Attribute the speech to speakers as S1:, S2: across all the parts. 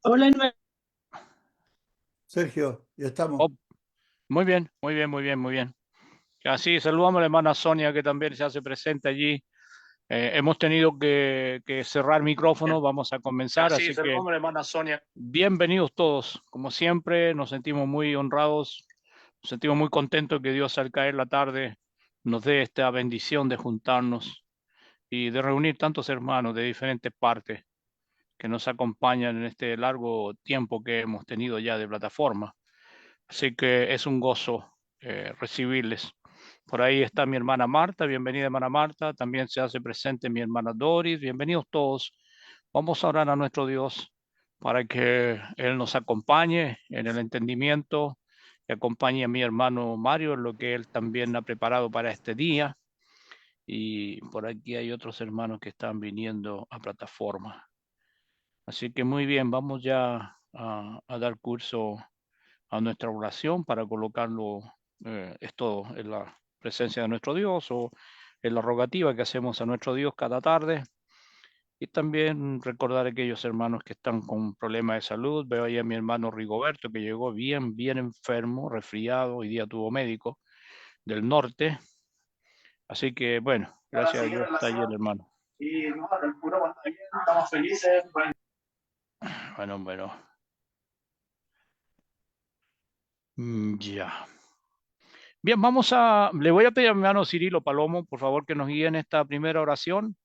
S1: Hola,
S2: Sergio, ya
S3: Oh,
S2: estamos.
S3: muy bien, muy bien, muy bien, muy bien. Así saludamos a la hermana Sonia que también se hace presente allí. Hemos tenido que cerrar micrófono, vamos a comenzar,
S1: así
S3: así que
S1: saludamos a la hermana Sonia.
S3: bienvenidos todos. Como siempre, nos sentimos muy honrados, nos sentimos muy contentos que Dios al caer la tarde nos dé esta bendición de juntarnos y de reunir tantos hermanos de diferentes partes que nos acompañan en este largo tiempo que hemos tenido ya de plataforma. Así que es un gozo recibirles. Por ahí está mi hermana Marta, bienvenida hermana Marta, también se hace presente mi hermana Doris, bienvenidos todos. Vamos a orar a nuestro Dios para que Él nos acompañe en el entendimiento y acompañe a mi hermano Mario en lo que Él también ha preparado para este día. Y por aquí hay otros hermanos que están viniendo a plataforma. Así que muy bien, vamos ya a dar curso a nuestra oración para colocarlo esto en la presencia de nuestro Dios o en la rogativa que hacemos a nuestro Dios cada tarde. Y también recordar a aquellos hermanos que están con problemas de salud. Veo ahí a mi hermano Rigoberto que llegó bien, bien enfermo, resfriado. Hoy día tuvo médico del norte. Así que bueno,
S1: Para
S3: gracias a
S1: seguir
S3: Dios está ahí el
S1: relación
S3: hermano.
S1: y no, el puro está bien, estamos felices.
S3: Bueno, bueno. Ya. Bien, le voy a pedir a mi hermano Cirilo Palomo, por favor, que nos guíe en esta primera oración.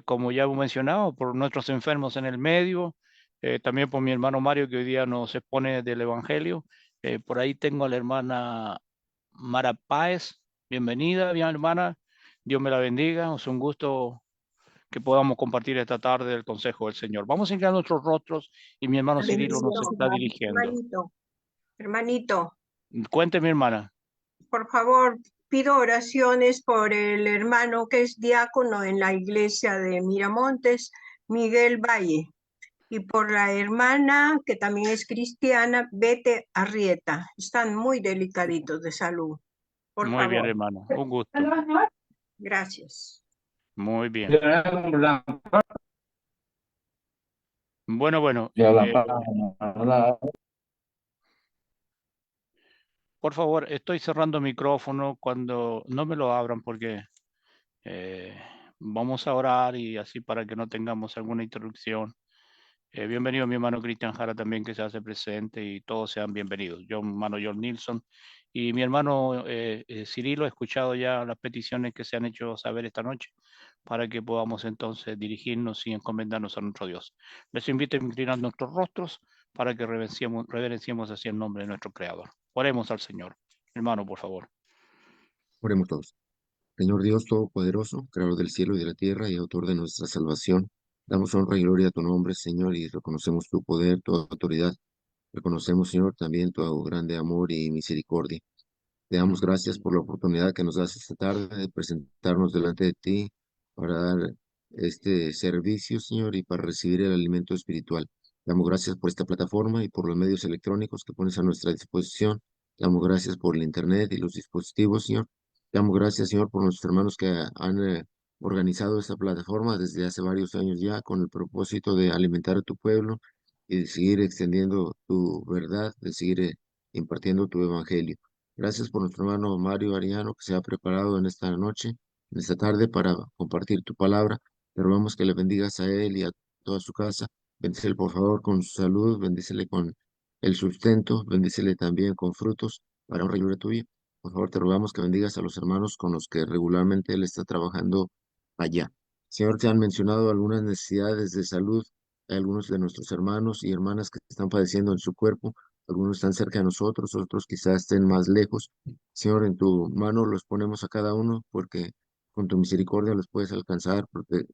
S3: Como ya hemos mencionado, por nuestros enfermos en el medio, también por mi hermano Mario, que hoy día nos expone del Evangelio. Por ahí tengo a la hermana Mara Páez. Bienvenida, bien hermana. Dios me la bendiga. Es un gusto que podamos compartir esta tarde el consejo del Señor. Vamos a inclinar nuestros rostros y mi hermano Cirilo nos
S4: Bendiciones,
S3: está dirigiendo.
S4: hermanito,
S3: Cuente, mi hermana.
S4: por favor, pido oraciones por el hermano que es diácono en la iglesia de Miramontes, Miguel Valle, y por la hermana que también es cristiana, Bete Arrieta. Están muy delicaditos de salud. Por
S3: Muy bien,
S4: favor,
S3: hermano. Un gusto.
S4: gracias.
S3: Muy bien. Bueno, bueno. Por favor, estoy cerrando micrófono cuando no me lo abran porque eh, vamos a orar y así para que no tengamos alguna interrupción. Bienvenido mi hermano Cristian Jara también que se hace presente y todos sean bienvenidos. Yo, mi hermano John Nilsson y mi hermano Cirilo, he escuchado ya las peticiones que se han hecho saber esta noche para que podamos entonces dirigirnos y encomendarnos a nuestro Dios. Les invito a inclinar nuestros rostros para que reverenciemos así el nombre de nuestro Creador. Oremos al Señor. Hermano, por favor.
S5: Oremos todos. Señor Dios Todopoderoso, Creador del cielo y de la tierra y autor de nuestra salvación, damos honra y gloria a tu nombre, Señor, y reconocemos tu poder, tu autoridad. Reconocemos, Señor, también tu grande amor y misericordia. Te damos gracias por la oportunidad que nos das esta tarde de presentarnos delante de ti para dar este servicio, Señor, y para recibir el alimento espiritual. Te damos gracias por esta plataforma y por los medios electrónicos que pones a nuestra disposición. Te damos gracias por el Internet y los dispositivos, Señor. Te damos gracias, Señor, por nuestros hermanos que han organizado esta plataforma desde hace varios años ya con el propósito de alimentar a tu pueblo y de seguir extendiendo tu verdad, de seguir impartiendo tu evangelio. Gracias por nuestro hermano Mario Ariano que se ha preparado en esta noche, en esta tarde, para compartir tu palabra. Te rogamos que le bendigas a él y a toda su casa. Bendícele, por favor, con su salud, bendícele con el sustento, bendícele también con frutos para honra y gloria tuya. Por favor, te rogamos que bendigas a los hermanos con los que regularmente él está trabajando allá. Señor, te han mencionado algunas necesidades de salud, algunos de nuestros hermanos y hermanas que están padeciendo en su cuerpo. Algunos están cerca de nosotros, otros quizás estén más lejos. Señor, en tu mano los ponemos a cada uno porque con tu misericordia los puedes alcanzar,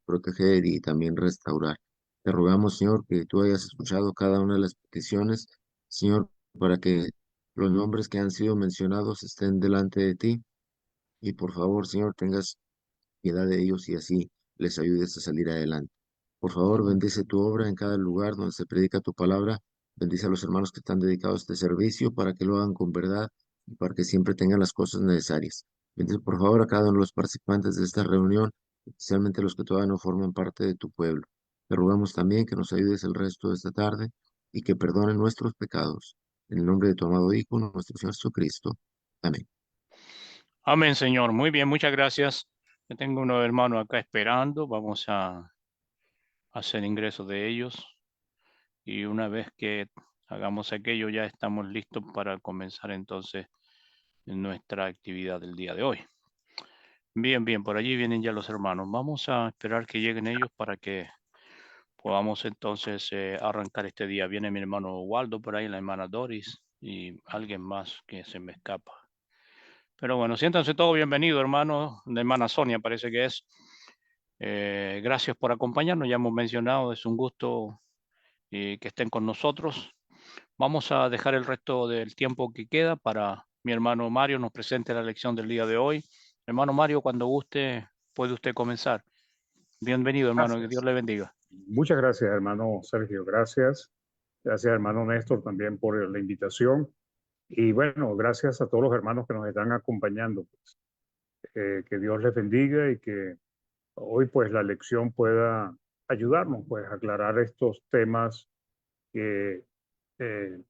S5: proteger y también restaurar. Te rogamos, Señor, que tú hayas escuchado cada una de las peticiones, Señor, para que los nombres que han sido mencionados estén delante de ti y por favor, Señor, tengas piedad de ellos y así les ayudes a salir adelante. Por favor, bendice tu obra en cada lugar donde se predica tu palabra. Bendice a los hermanos que están dedicados a este servicio para que lo hagan con verdad y para que siempre tengan las cosas necesarias. Bendice por favor a cada uno de los participantes de esta reunión, especialmente los que todavía no forman parte de tu pueblo. Te rogamos también que nos ayudes el resto de esta tarde y que perdone nuestros pecados. En el nombre de tu amado Hijo, nuestro Señor Jesucristo. Amén.
S3: Amén, Señor. Muy bien, muchas gracias. Yo tengo unos hermanos acá esperando. Vamos a hacer ingreso de ellos. Y una vez que hagamos aquello, ya estamos listos para comenzar entonces nuestra actividad del día de hoy. Bien, bien, por allí vienen ya los hermanos. Vamos a esperar que lleguen ellos para que podamos entonces arrancar este día. Viene mi hermano Waldo por ahí, la hermana Doris y alguien más que se me escapa. Pero bueno, siéntanse todos bienvenidos, hermanos. La hermana Sonia parece que es. Gracias por acompañarnos, ya hemos mencionado, es un gusto que estén con nosotros. Vamos a dejar el resto del tiempo que queda para mi hermano Mario nos presente la lección del día de hoy. Hermano Mario, cuando guste, puede usted comenzar. Bienvenido, hermano, que Dios
S2: Gracias.
S3: le bendiga.
S2: Muchas gracias, hermano Sergio. Gracias. Gracias, hermano Néstor, también por la invitación. Y bueno, gracias a todos los hermanos que nos están acompañando. Pues. Que Dios les bendiga y que hoy pues la lección pueda ayudarnos pues a aclarar estos temas que eh,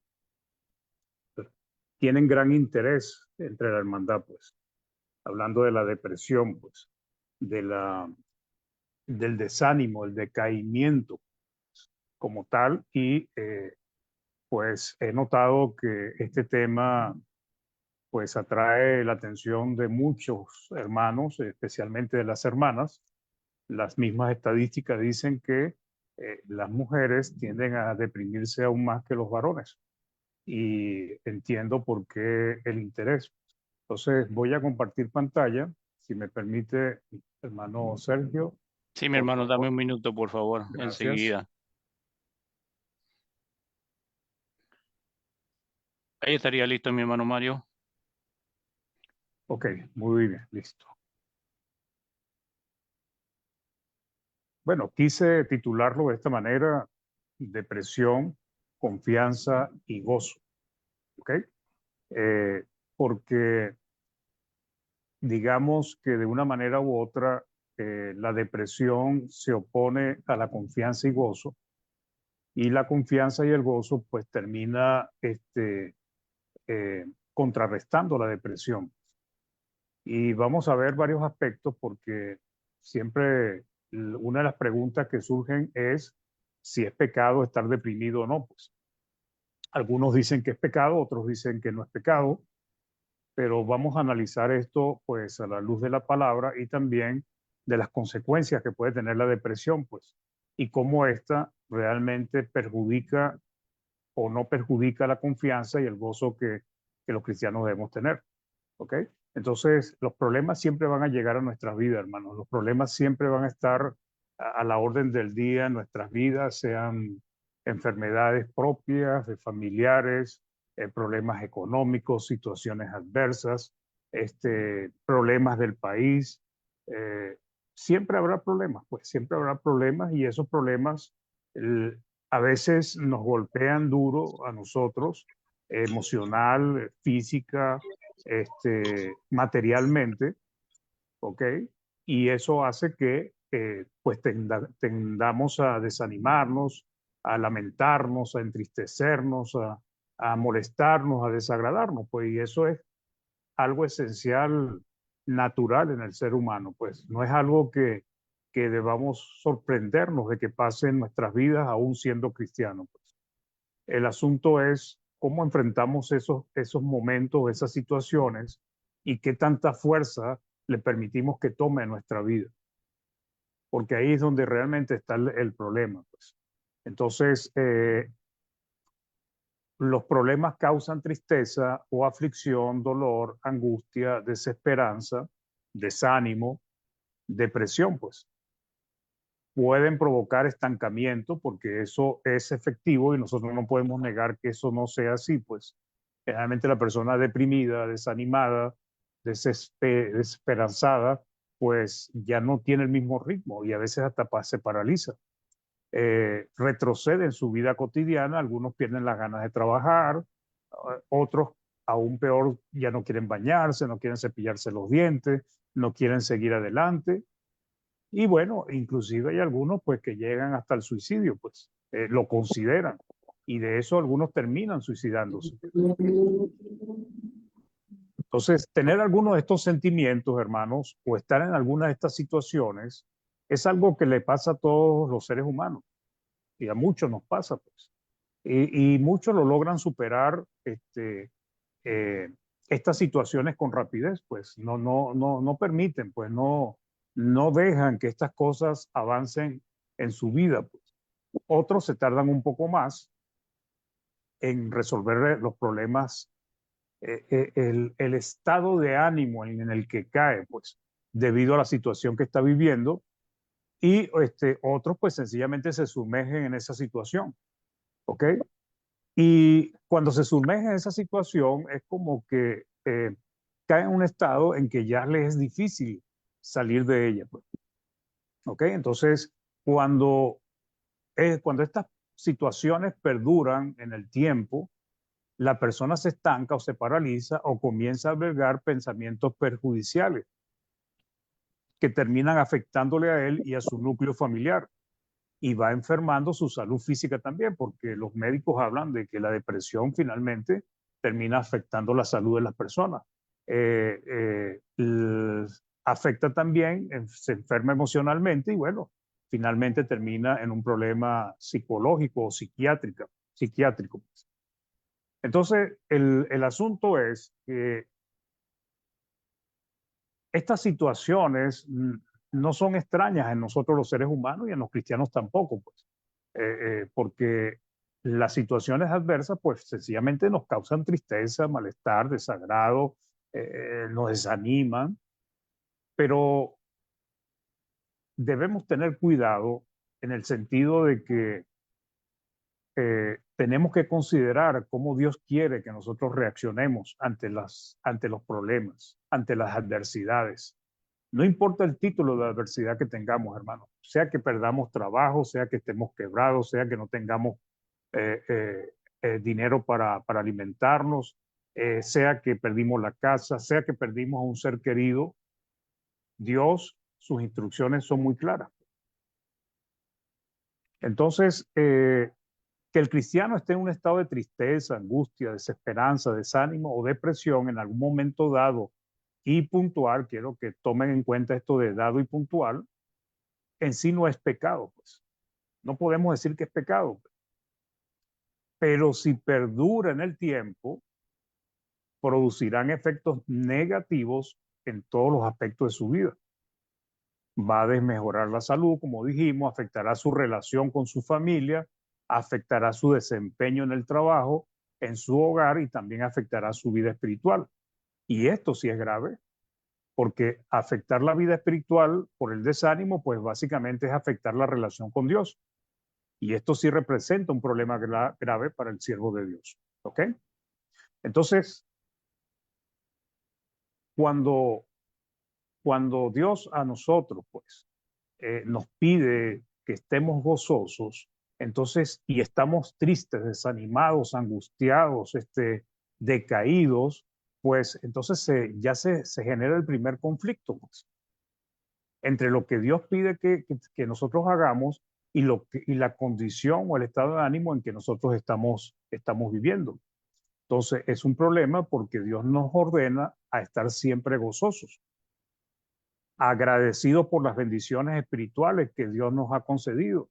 S2: tienen gran interés entre la hermandad, pues. Hablando de la depresión, pues, del desánimo, el decaimiento como tal y pues he notado que este tema pues atrae la atención de muchos hermanos, especialmente de las hermanas. Las mismas estadísticas dicen que las mujeres tienden a deprimirse aún más que los varones y entiendo por qué el interés. Entonces voy a compartir pantalla, si me permite, hermano Sergio,
S3: Sí, mi
S2: por
S3: hermano, dame
S2: favor.
S3: un minuto, por favor,
S2: Gracias.
S3: enseguida. Ahí estaría listo, mi hermano Mario.
S2: Ok, muy bien, listo. Bueno, quise titularlo de esta manera, depresión, confianza y gozo, ¿ok? Porque digamos que de una manera u otra la depresión se opone a la confianza y gozo, y la confianza y el gozo pues termina contrarrestando la depresión. Y vamos a ver varios aspectos porque siempre una de las preguntas que surgen es si es pecado estar deprimido o no. Pues algunos dicen que es pecado, otros dicen que no es pecado, pero vamos a analizar esto pues a la luz de la palabra y también de las consecuencias que puede tener la depresión, pues, y cómo esta realmente perjudica o no perjudica la confianza y el gozo que los cristianos debemos tener. ¿Ok? Entonces, los problemas siempre van a llegar a nuestras vidas, hermanos. Los problemas siempre van a estar a la orden del día en nuestras vidas, sean enfermedades propias, de familiares, problemas económicos, situaciones adversas, problemas del país. Eh, Siempre habrá problemas, pues siempre habrá problemas y esos problemas a veces nos golpean duro a nosotros, emocional, física, materialmente, ¿ok? Y eso hace que pues tendamos a desanimarnos, a lamentarnos, a entristecernos, a molestarnos, a desagradarnos, pues, y eso es algo esencial, natural en el ser humano, pues no es algo que debamos sorprendernos de que pase en nuestras vidas aún siendo cristianos. Pues. El asunto es cómo enfrentamos esos momentos, esas situaciones y qué tanta fuerza le permitimos que tome en nuestra vida. Porque ahí es donde realmente está el problema. Pues. Entonces, los problemas causan tristeza o aflicción, dolor, angustia, desesperanza, desánimo, depresión, pues. Pueden provocar estancamiento porque eso es efectivo y nosotros no podemos negar que eso no sea así, pues. Generalmente la persona deprimida, desanimada, desesperanzada, pues ya no tiene el mismo ritmo y a veces hasta se paraliza. Retrocede en su vida cotidiana, algunos pierden las ganas de trabajar, otros, aún peor, ya no quieren bañarse, no quieren cepillarse los dientes, no quieren seguir adelante. Y bueno, inclusive hay algunos pues que llegan hasta el suicidio, pues lo consideran. y de eso algunos terminan suicidándose. Entonces, tener algunos de estos sentimientos, hermanos, o estar en alguna de estas situaciones, es algo que le pasa a todos los seres humanos y a muchos nos pasa, pues. Y muchos lo logran superar estas situaciones con rapidez, pues no permiten, pues no dejan que estas cosas avancen en su vida, pues. Otros se tardan un poco más en resolver los problemas, el estado de ánimo en el que cae, pues, debido a la situación que está viviendo, y otros, pues, sencillamente se sumergen en esa situación, ¿ok? Y cuando se sumerge en esa situación, es como que cae en un estado en que ya les es difícil salir de ella, pues, ¿ok? Entonces, cuando estas situaciones perduran en el tiempo, la persona se estanca o se paraliza o comienza a albergar pensamientos perjudiciales que terminan afectándole a él y a su núcleo familiar. Y va enfermando su salud física también, porque los médicos hablan de que la depresión finalmente termina afectando la salud de las personas. Afecta también, se enferma emocionalmente y bueno, finalmente termina en un problema psicológico o psiquiátrico. Entonces, el asunto es que estas situaciones no son extrañas en nosotros los seres humanos y en los cristianos tampoco, pues, porque las situaciones adversas, pues sencillamente nos causan tristeza, malestar, desagrado, nos desaniman, pero debemos tener cuidado en el sentido de que tenemos que considerar cómo Dios quiere que nosotros reaccionemos ante los problemas, ante las adversidades. No importa el título de adversidad que tengamos, hermano, sea que perdamos trabajo, sea que estemos quebrados, sea que no tengamos dinero para alimentarnos, sea que perdimos la casa, sea que perdimos a un ser querido, Dios, sus instrucciones son muy claras. Entonces, que el cristiano esté en un estado de tristeza, angustia, desesperanza, desánimo o depresión en algún momento dado y puntual, quiero que tomen en cuenta esto de dado y puntual, en sí no es pecado, pues. No podemos decir que es pecado, pero si perdura en el tiempo, producirán efectos negativos en todos los aspectos de su vida. Va a desmejorar la salud, como dijimos, afectará su relación con su familia, afectará su desempeño en el trabajo, en su hogar y también afectará su vida espiritual. Y esto sí es grave, porque afectar la vida espiritual por el desánimo, pues básicamente es afectar la relación con Dios. Y esto sí representa un problema grave para el siervo de Dios. ¿Ok? Entonces, cuando Dios a nosotros, pues, nos pide que estemos gozosos, entonces, y estamos tristes, desanimados, angustiados, decaídos, pues entonces ya se genera el primer conflicto, pues, entre lo que Dios pide que nosotros hagamos y la condición o el estado de ánimo en que nosotros estamos viviendo. Entonces, es un problema porque Dios nos ordena a estar siempre gozosos, agradecidos por las bendiciones espirituales que Dios nos ha concedido,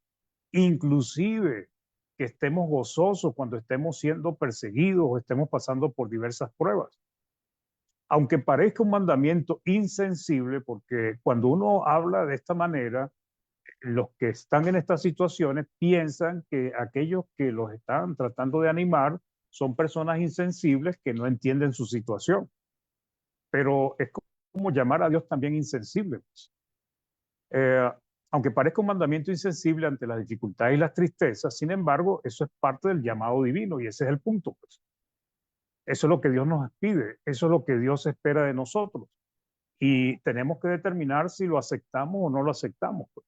S2: inclusive que estemos gozosos cuando estemos siendo perseguidos o estemos pasando por diversas pruebas. Aunque parezca un mandamiento insensible, porque cuando uno habla de esta manera, los que están en estas situaciones piensan que aquellos que los están tratando de animar son personas insensibles que no entienden su situación. Pero es como llamar a Dios también insensible. Aunque parezca un mandamiento insensible ante las dificultades y las tristezas, sin embargo, eso es parte del llamado divino y ese es el punto, pues. Eso es lo que Dios nos pide, eso es lo que Dios espera de nosotros. Y tenemos que determinar si lo aceptamos o no lo aceptamos, pues.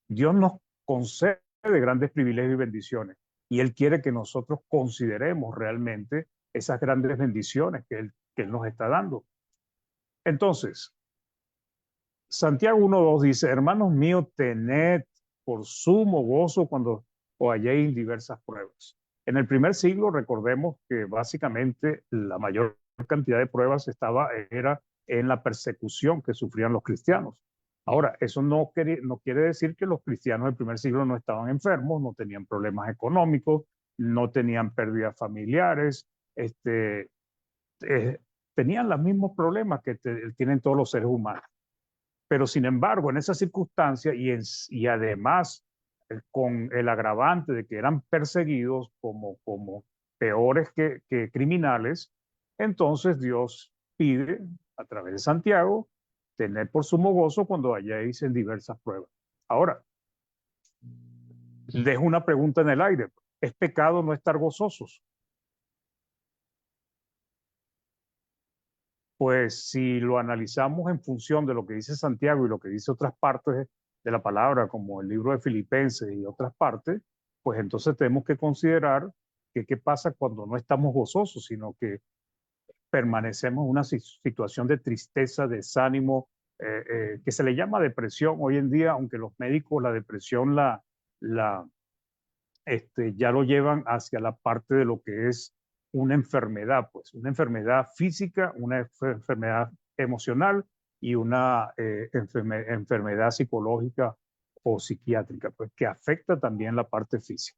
S2: Dios nos concede grandes privilegios y bendiciones y Él quiere que nosotros consideremos realmente esas grandes bendiciones que Él nos está dando. Entonces, Santiago 1:2 dice, hermanos míos, tened por sumo gozo cuando os halléis en diversas pruebas. En el primer siglo, recordemos que básicamente la mayor cantidad de pruebas era en la persecución que sufrían los cristianos. Ahora, eso no quiere decir que los cristianos del primer siglo no estaban enfermos, no tenían problemas económicos, no tenían pérdidas familiares, tenían los mismos problemas que tienen todos los seres humanos. Pero sin embargo, en esa circunstancia y además con el agravante de que eran perseguidos como peores que criminales, entonces Dios pide a través de Santiago tener por sumo gozo cuando hayáis en diversas pruebas. Ahora, dejo una pregunta en el aire. ¿Es pecado no estar gozosos? Pues si lo analizamos en función de lo que dice Santiago y lo que dice otras partes de la palabra, como el libro de Filipenses y otras partes, pues entonces tenemos que considerar que qué pasa cuando no estamos gozosos, sino que permanecemos en una situación de tristeza, desánimo, que se le llama depresión. Hoy en día, aunque los médicos la depresión ya lo llevan hacia la parte de lo que es una enfermedad, pues una enfermedad física, una enfermedad emocional y una enfermedad psicológica o psiquiátrica, pues que afecta también la parte física.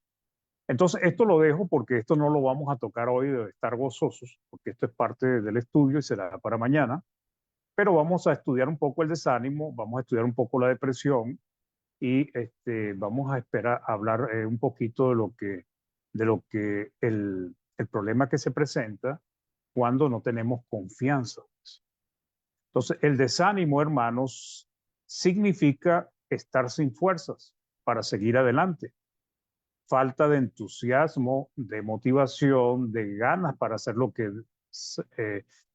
S2: Entonces, esto lo dejo porque esto no lo vamos a tocar hoy de estar gozosos, porque esto es parte del estudio y será para mañana, pero vamos a estudiar un poco el desánimo, vamos a estudiar un poco la depresión y vamos a esperar a hablar un poquito de lo que el problema que se presenta cuando no tenemos confianza. Entonces, el desánimo, hermanos, significa estar sin fuerzas para seguir adelante. Falta de entusiasmo, de motivación, de ganas para hacer lo que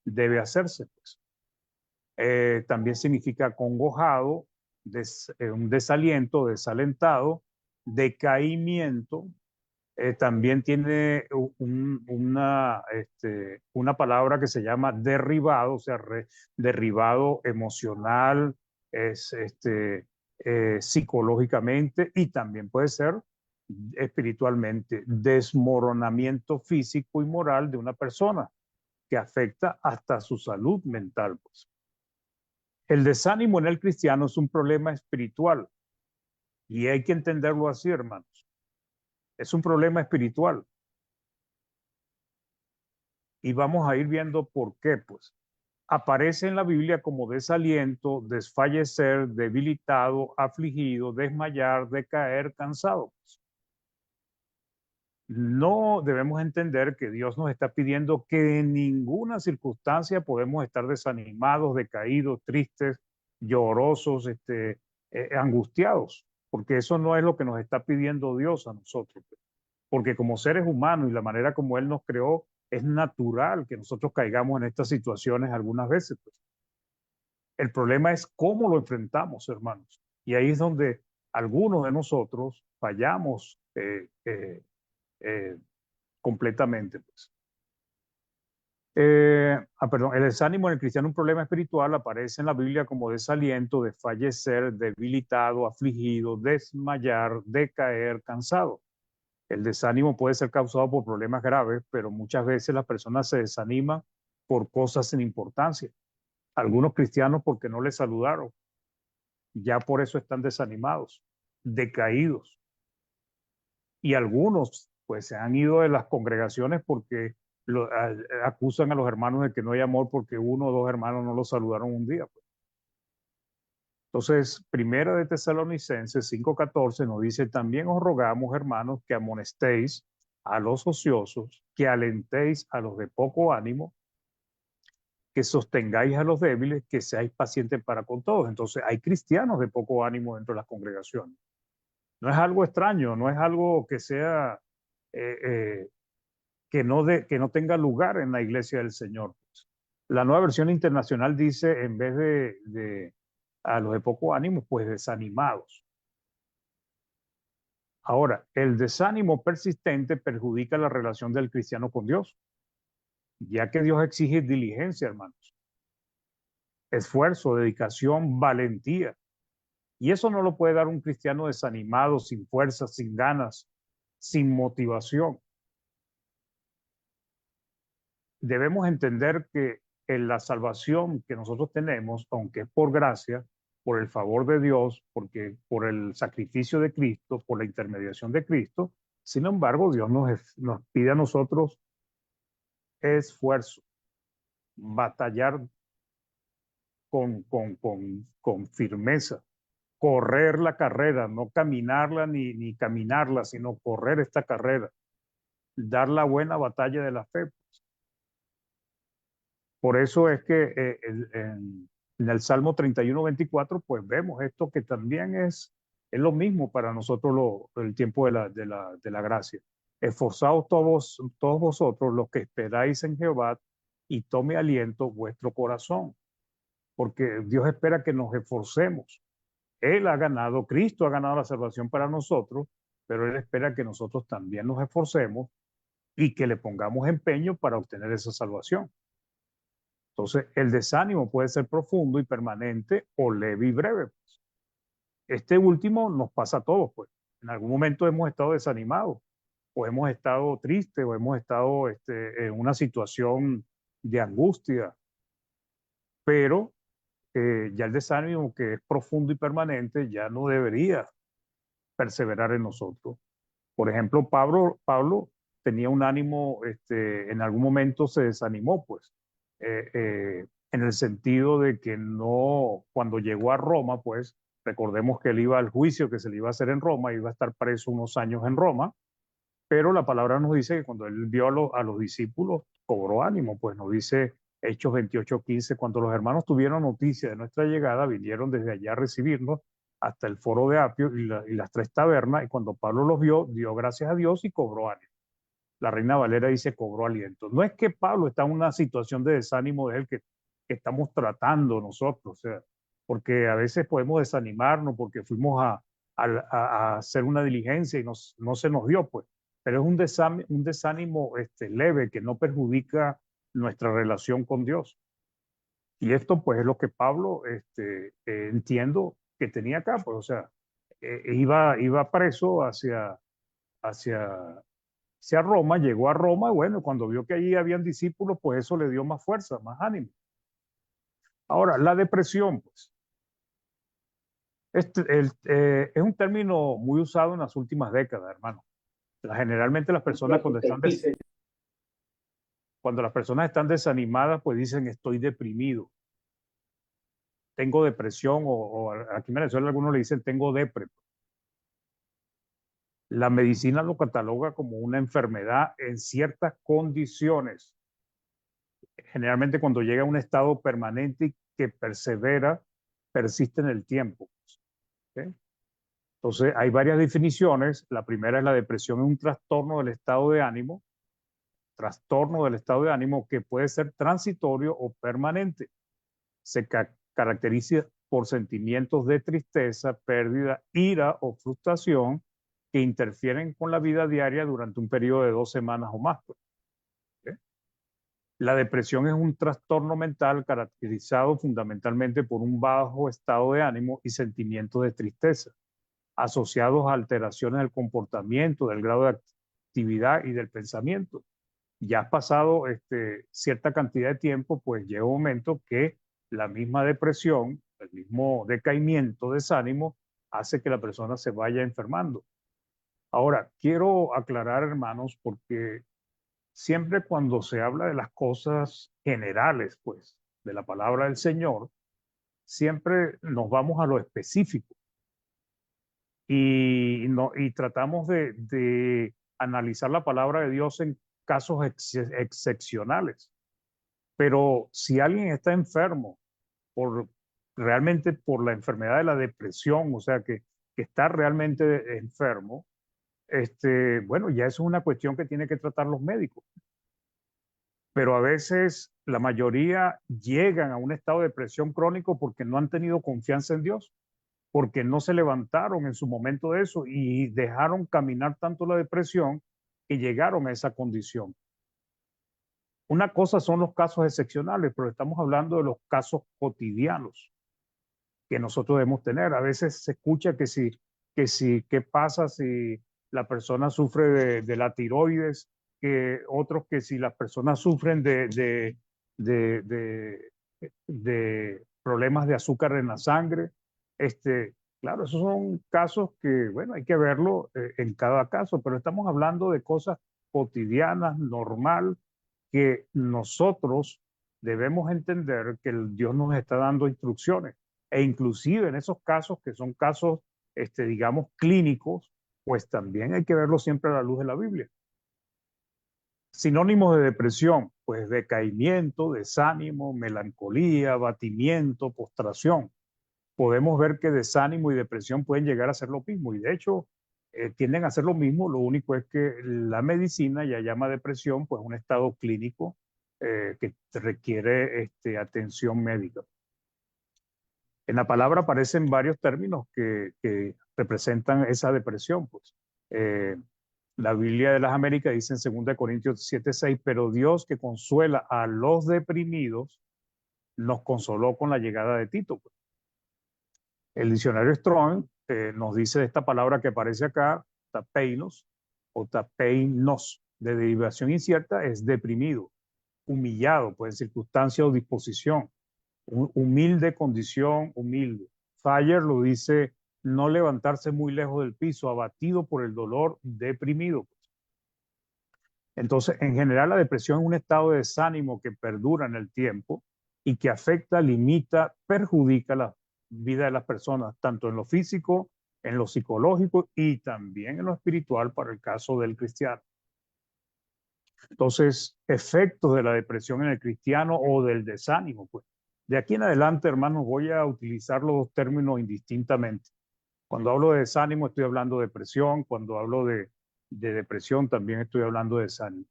S2: debe hacerse. Pues. También significa acongojado, un desaliento, desalentado, decaimiento. También tiene una palabra que se llama derribado, o sea, derribado emocional, psicológicamente y también puede ser espiritualmente, desmoronamiento físico y moral de una persona que afecta hasta su salud mental. Pues. El desánimo en el cristiano es un problema espiritual y hay que entenderlo así, hermanos. Es un problema espiritual. Y vamos a ir viendo por qué, pues. Aparece en la Biblia como desaliento, desfallecer, debilitado, afligido, desmayar, decaer, cansado. Pues. No debemos entender que Dios nos está pidiendo que en ninguna circunstancia podemos estar desanimados, decaídos, tristes, llorosos, angustiados, porque eso no es lo que nos está pidiendo Dios a nosotros. Porque como seres humanos y la manera como Él nos creó, es natural que nosotros caigamos en estas situaciones algunas veces. Pues. El problema es cómo lo enfrentamos, hermanos. Y ahí es donde algunos de nosotros fallamos completamente. Pues. Perdón, el desánimo en el cristiano, un problema espiritual, aparece en la Biblia como desaliento, desfallecer, debilitado, afligido, desmayar, decaer, cansado. El desánimo puede ser causado por problemas graves, pero muchas veces las personas se desaniman por cosas sin importancia. Algunos cristianos porque no les saludaron. Ya por eso están desanimados, decaídos. Y algunos pues se han ido de las congregaciones porque acusan a los hermanos de que no hay amor porque uno o dos hermanos no los saludaron un día. Pues. Entonces, Primera de Tesalonicenses 5:14 nos dice, también os rogamos, hermanos, que amonestéis a los ociosos, que alentéis a los de poco ánimo, que sostengáis a los débiles, que seáis pacientes para con todos. Entonces, hay cristianos de poco ánimo dentro de las congregaciones. No es algo extraño, no es algo que sea, que no tenga lugar en la iglesia del Señor. La Nueva Versión Internacional dice, en vez de a los de poco ánimo, pues desanimados. Ahora, el desánimo persistente perjudica la relación del cristiano con Dios, ya que Dios exige diligencia, hermanos, esfuerzo, dedicación, valentía. Y eso no lo puede dar un cristiano desanimado, sin fuerzas, sin ganas, sin motivación. debemos entender que en la salvación que nosotros tenemos, aunque es por gracia, por el favor de Dios, porque por el sacrificio de Cristo, por la intermediación de Cristo, sin embargo, Dios nos pide a nosotros esfuerzo, batallar con firmeza, correr la carrera, no caminarla ni caminarla, sino correr esta carrera, dar la buena batalla de la fe. Por eso es que en el Salmo 31:24, pues vemos esto que también es lo mismo para nosotros el tiempo de la gracia. Esforzaos todos vosotros los que esperáis en Jehová y tome aliento vuestro corazón, porque Dios espera que nos esforcemos. Él ha ganado, Cristo ha ganado la salvación para nosotros, pero Él espera que nosotros también nos esforcemos y que le pongamos empeño para obtener esa salvación. Entonces, el desánimo puede ser profundo y permanente o leve y breve. Pues. Este último nos pasa a todos, pues. En algún momento hemos estado desanimados, o hemos estado tristes, o hemos estado en una situación de angustia, pero ya el desánimo, que es profundo y permanente, ya no debería perseverar en nosotros. Por ejemplo, Pablo tenía un ánimo, en algún momento se desanimó, pues, en el sentido de que no, cuando llegó a Roma, pues, recordemos que él iba al juicio que se le iba a hacer en Roma, iba a estar preso unos años en Roma, pero la palabra nos dice que cuando él vio a los discípulos, cobró ánimo, pues nos dice Hechos 28:15, cuando los hermanos tuvieron noticia de nuestra llegada, vinieron desde allá a recibirnos hasta el foro de Apio y las tres tabernas, y cuando Pablo los vio, dio gracias a Dios y cobró ánimo. La Reina Valera dice cobró aliento. No es que Pablo está en una situación de desánimo de él que estamos tratando nosotros, o sea, porque a veces podemos desanimarnos porque fuimos a hacer una diligencia y no se nos dio, pues. Pero es un desánimo leve que no perjudica nuestra relación con Dios. Y esto, pues, es lo que Pablo entiendo que tenía acá, pues, o sea, iba preso hacia Roma, llegó a Roma, y bueno, cuando vio que allí habían discípulos, pues eso le dio más fuerza, más ánimo. Ahora, la depresión, pues, es un término muy usado en las últimas décadas, hermano. Generalmente las personas cuando las personas están desanimadas, pues dicen estoy deprimido, tengo depresión, o aquí en Venezuela algunos le dicen tengo depre. La medicina lo cataloga como una enfermedad en ciertas condiciones. Generalmente cuando llega a un estado permanente que persiste en el tiempo. ¿Okay? Entonces hay varias definiciones. La primera es la depresión, es un trastorno del estado de ánimo. Trastorno del estado de ánimo que puede ser transitorio o permanente. Se caracteriza por sentimientos de tristeza, pérdida, ira o frustración que interfieren con la vida diaria durante un periodo de 2 semanas o más. ¿Okay? La depresión es un trastorno mental caracterizado fundamentalmente por un bajo estado de ánimo y sentimientos de tristeza, asociados a alteraciones del comportamiento, del grado de actividad y del pensamiento. Ya has pasado cierta cantidad de tiempo, pues llega un momento que la misma depresión, el mismo decaimiento, desánimo, hace que la persona se vaya enfermando. Ahora, quiero aclarar, hermanos, porque siempre cuando se habla de las cosas generales, pues, de la palabra del Señor, siempre nos vamos a lo específico y tratamos de analizar la palabra de Dios en casos excepcionales. Pero si alguien está enfermo realmente por la enfermedad de la depresión, o sea, que está realmente enfermo, bueno, ya eso es una cuestión que tienen que tratar los médicos. Pero a veces la mayoría llegan a un estado de depresión crónico porque no han tenido confianza en Dios, porque no se levantaron en su momento de eso y dejaron caminar tanto la depresión que llegaron a esa condición. Una cosa son los casos excepcionales, pero estamos hablando de los casos cotidianos que nosotros debemos tener. A veces se escucha ¿qué pasa si la persona sufre de la tiroides que otros que si las personas sufren de, de, de problemas de azúcar en la sangre, claro, esos son casos que, bueno, hay que verlo en cada caso, pero estamos hablando de cosas cotidianas, normal, que nosotros debemos entender que Dios nos está dando instrucciones. E inclusive en esos casos que son casos, digamos, clínicos, pues también hay que verlo siempre a la luz de la Biblia. Sinónimos de depresión, pues decaimiento, desánimo, melancolía, abatimiento, postración. Podemos ver que desánimo y depresión pueden llegar a ser lo mismo y de hecho tienden a ser lo mismo, lo único es que la medicina ya llama depresión pues un estado clínico que requiere atención médica. En la palabra aparecen varios términos que representan esa depresión. Pues. La Biblia de las Américas dice en 2 Corintios 7:6, pero Dios que consuela a los deprimidos nos consoló con la llegada de Tito. Pues. El diccionario Strong nos dice de esta palabra que aparece acá, tapeinos o tapeinos, de derivación incierta, es deprimido, humillado, pues en circunstancia o disposición, humilde condición, humilde. Thayer lo dice, no levantarse muy lejos del piso, abatido por el dolor, deprimido. Entonces, en general, la depresión es un estado de desánimo que perdura en el tiempo y que afecta, limita, perjudica la vida de las personas, tanto en lo físico, en lo psicológico y también en lo espiritual para el caso del cristiano. Entonces, efectos de la depresión en el cristiano o del desánimo, pues. De aquí en adelante, hermanos, voy a utilizar los dos términos indistintamente. Cuando hablo de desánimo, estoy hablando de depresión. Cuando hablo de depresión, también estoy hablando de desánimo.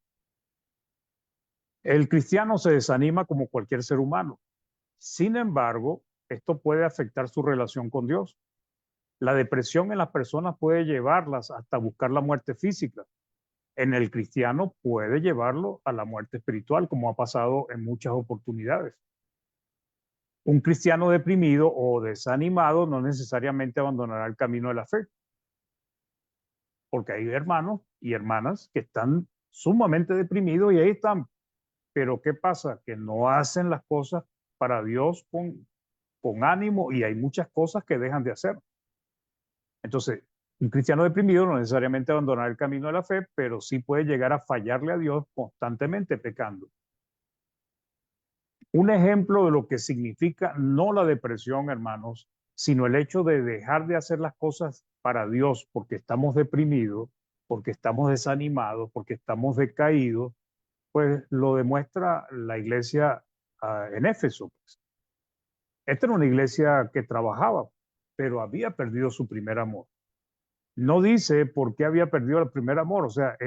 S2: El cristiano se desanima como cualquier ser humano. Sin embargo, esto puede afectar su relación con Dios. La depresión en las personas puede llevarlas hasta buscar la muerte física. En el cristiano puede llevarlo a la muerte espiritual, como ha pasado en muchas oportunidades. Un cristiano deprimido o desanimado no necesariamente abandonará el camino de la fe, porque hay hermanos y hermanas que están sumamente deprimidos y ahí están. Pero ¿qué pasa? Que no hacen las cosas para Dios con ánimo y hay muchas cosas que dejan de hacer. Entonces, un cristiano deprimido no necesariamente abandonará el camino de la fe, pero sí puede llegar a fallarle a Dios constantemente pecando. Un ejemplo de lo que significa no la depresión, hermanos, sino el hecho de dejar de hacer las cosas para Dios porque estamos deprimidos, porque estamos desanimados, porque estamos decaídos, pues lo demuestra la iglesia en Éfeso. Pues. Esta era una iglesia que trabajaba, pero había perdido su primer amor. No dice por qué había perdido el primer amor, o sea,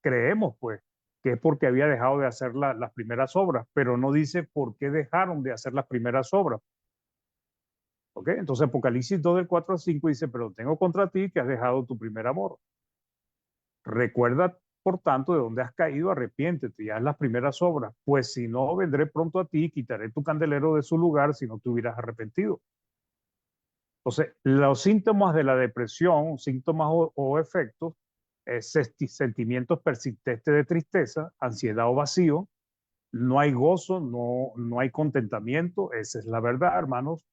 S2: creemos pues que es porque había dejado de hacer las primeras obras, pero no dice por qué dejaron de hacer las primeras obras. ¿Ok? Entonces Apocalipsis 2 del 4 al 5 dice, pero tengo contra ti que has dejado tu primer amor. Recuerda, por tanto, de dónde has caído, arrepiéntete y haz las primeras obras, pues si no, vendré pronto a ti y quitaré tu candelero de su lugar si no te hubieras arrepentido. Entonces, los síntomas de la depresión, síntomas o efectos, sentimientos persistentes de tristeza, ansiedad o vacío, no hay gozo, no hay contentamiento, esa es la verdad, hermanos.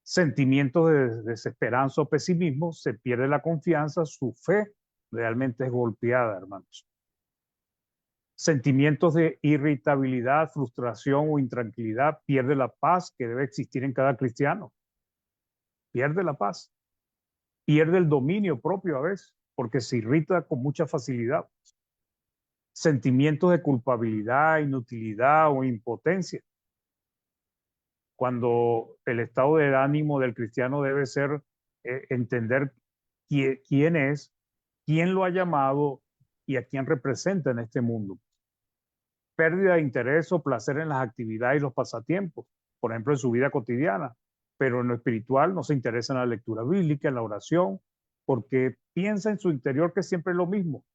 S2: Sentimientos de desesperanza o pesimismo, se pierde la confianza, su fe realmente es golpeada, hermanos. Sentimientos de irritabilidad, frustración o intranquilidad, pierde la paz que debe existir en cada cristiano. Pierde la paz, pierde el dominio propio a veces, porque se irrita con mucha facilidad. Sentimientos de culpabilidad, inutilidad o impotencia. Cuando el estado de ánimo del cristiano debe ser entender quién es, quién lo ha llamado y a quién representa en este mundo. Pérdida de interés o placer en las actividades y los pasatiempos, por ejemplo, en su vida cotidiana, pero en lo espiritual no se interesa en la lectura bíblica, en la oración, porque piensa en su interior que siempre es lo mismo.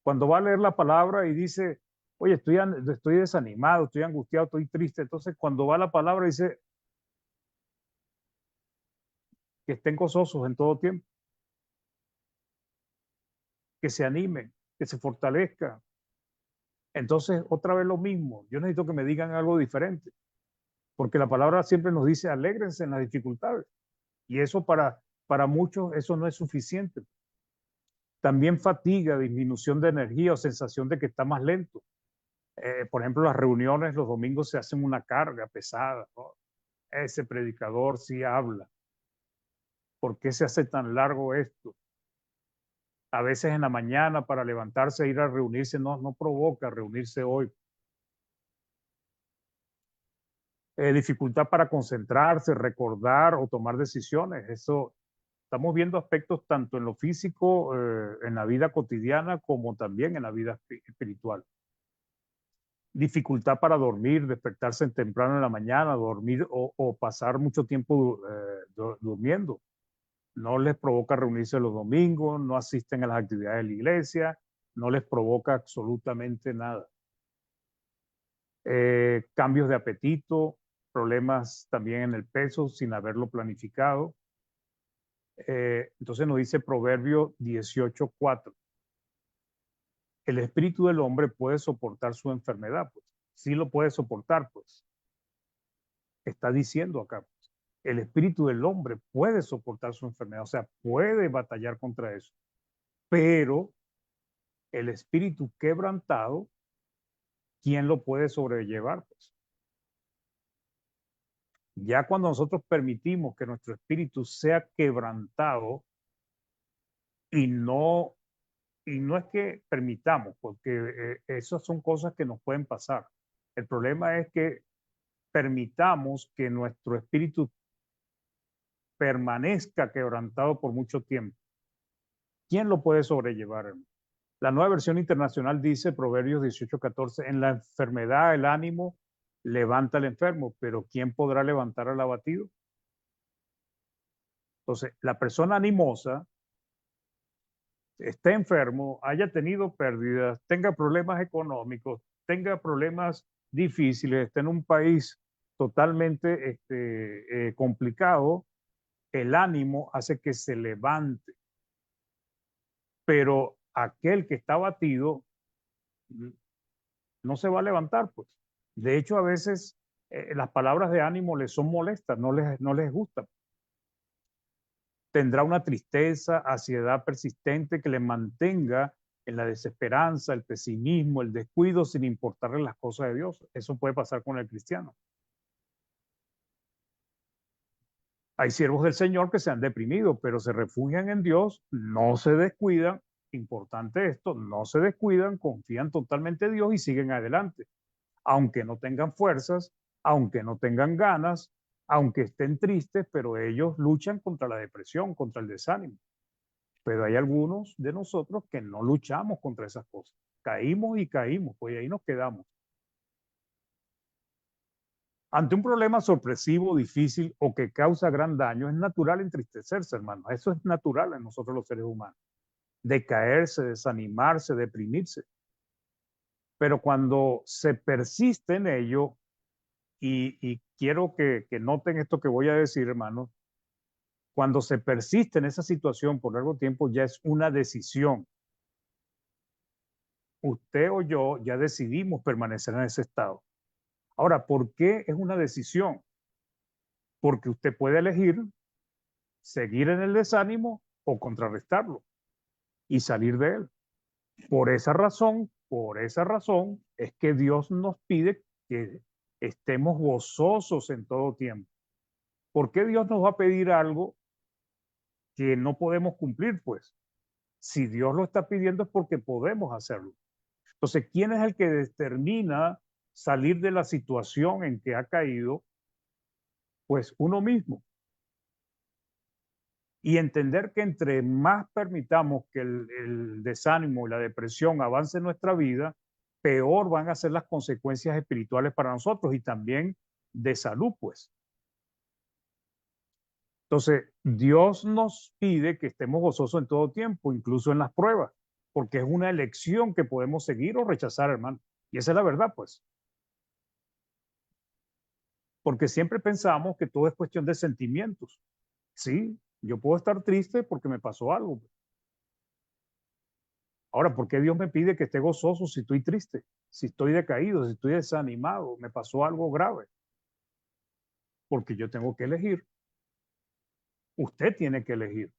S2: Cuando va a leer la palabra y dice, oye, estoy desanimado, estoy angustiado, estoy triste, entonces cuando va a la palabra dice que estén gozosos en todo tiempo, que se animen, que se fortalezca. Entonces, otra vez lo mismo. Yo necesito que me digan algo diferente, porque la palabra siempre nos dice, alégrense en las dificultades. Y eso para muchos, eso no es suficiente. También fatiga, disminución de energía o sensación de que está más lento. Por ejemplo, las reuniones los domingos se hacen una carga pesada, ¿no? Ese predicador sí habla. ¿Por qué se hace tan largo esto? A veces en la mañana para levantarse e ir a reunirse no provoca reunirse hoy. Dificultad para concentrarse, recordar o tomar decisiones. Eso, estamos viendo aspectos tanto en lo físico, en la vida cotidiana, como también en la vida espiritual. Dificultad para dormir, despertarse temprano en la mañana, dormir o pasar mucho tiempo durmiendo. No les provoca reunirse los domingos, no asisten a las actividades de la iglesia, no les provoca absolutamente nada. Cambios de apetito, problemas también en el peso sin haberlo planificado. Entonces nos dice Proverbio 18:4. El espíritu del hombre puede soportar su enfermedad, pues. Sí lo puede soportar, pues. Está diciendo acá, pues. El espíritu del hombre puede soportar su enfermedad, o sea, puede batallar contra eso. Pero el espíritu quebrantado, ¿quién lo puede sobrellevar? Pues ya cuando nosotros permitimos que nuestro espíritu sea quebrantado y no es que permitamos, porque esas son cosas que nos pueden pasar. El problema es que permitamos que nuestro espíritu permanezca quebrantado por mucho tiempo. ¿Quién lo puede sobrellevar, hermano? La Nueva Versión Internacional dice, Proverbios 18:14, en la enfermedad el ánimo levanta al enfermo, pero ¿quién podrá levantar al abatido? Entonces, la persona animosa esté enfermo, haya tenido pérdidas, tenga problemas económicos, tenga problemas difíciles, esté en un país totalmente complicado, el ánimo hace que se levante. Pero aquel que está abatido no se va a levantar, pues. De hecho, a veces las palabras de ánimo les son molestas, no les gustan. Tendrá una tristeza, ansiedad persistente que le mantenga en la desesperanza, el pesimismo, el descuido, sin importarle las cosas de Dios. Eso puede pasar con el cristiano. Hay siervos del Señor que se han deprimido, pero se refugian en Dios, no se descuidan, importante esto, no se descuidan, confían totalmente en Dios y siguen adelante. Aunque no tengan fuerzas, aunque no tengan ganas, aunque estén tristes, pero ellos luchan contra la depresión, contra el desánimo. Pero hay algunos de nosotros que no luchamos contra esas cosas. Caímos y caímos, pues ahí nos quedamos. Ante un problema sorpresivo, difícil o que causa gran daño, es natural entristecerse, hermano. Eso es natural en nosotros los seres humanos. Decaerse, desanimarse, deprimirse. Pero cuando se persiste en ello, y quiero que noten esto que voy a decir, hermano, cuando se persiste en esa situación por largo tiempo, ya es una decisión. Usted o yo ya decidimos permanecer en ese estado. Ahora, ¿por qué es una decisión? Porque usted puede elegir seguir en el desánimo o contrarrestarlo y salir de él. Por esa razón es que Dios nos pide que estemos gozosos en todo tiempo. ¿Por qué Dios nos va a pedir algo que no podemos cumplir? Pues si Dios lo está pidiendo es porque podemos hacerlo. Entonces, ¿quién es el que determina salir de la situación en que ha caído? Pues uno mismo. Y entender que entre más permitamos que el desánimo y la depresión avance en nuestra vida, peor van a ser las consecuencias espirituales para nosotros y también de salud, pues. Entonces, Dios nos pide que estemos gozosos en todo tiempo, incluso en las pruebas, porque es una elección que podemos seguir o rechazar, hermano. Y esa es la verdad, pues. Porque siempre pensamos que todo es cuestión de sentimientos. Sí, yo puedo estar triste porque me pasó algo. Ahora, ¿por qué Dios me pide que esté gozoso si estoy triste, si estoy decaído, si estoy desanimado, me pasó algo grave? Porque yo tengo que elegir. Usted tiene que elegir.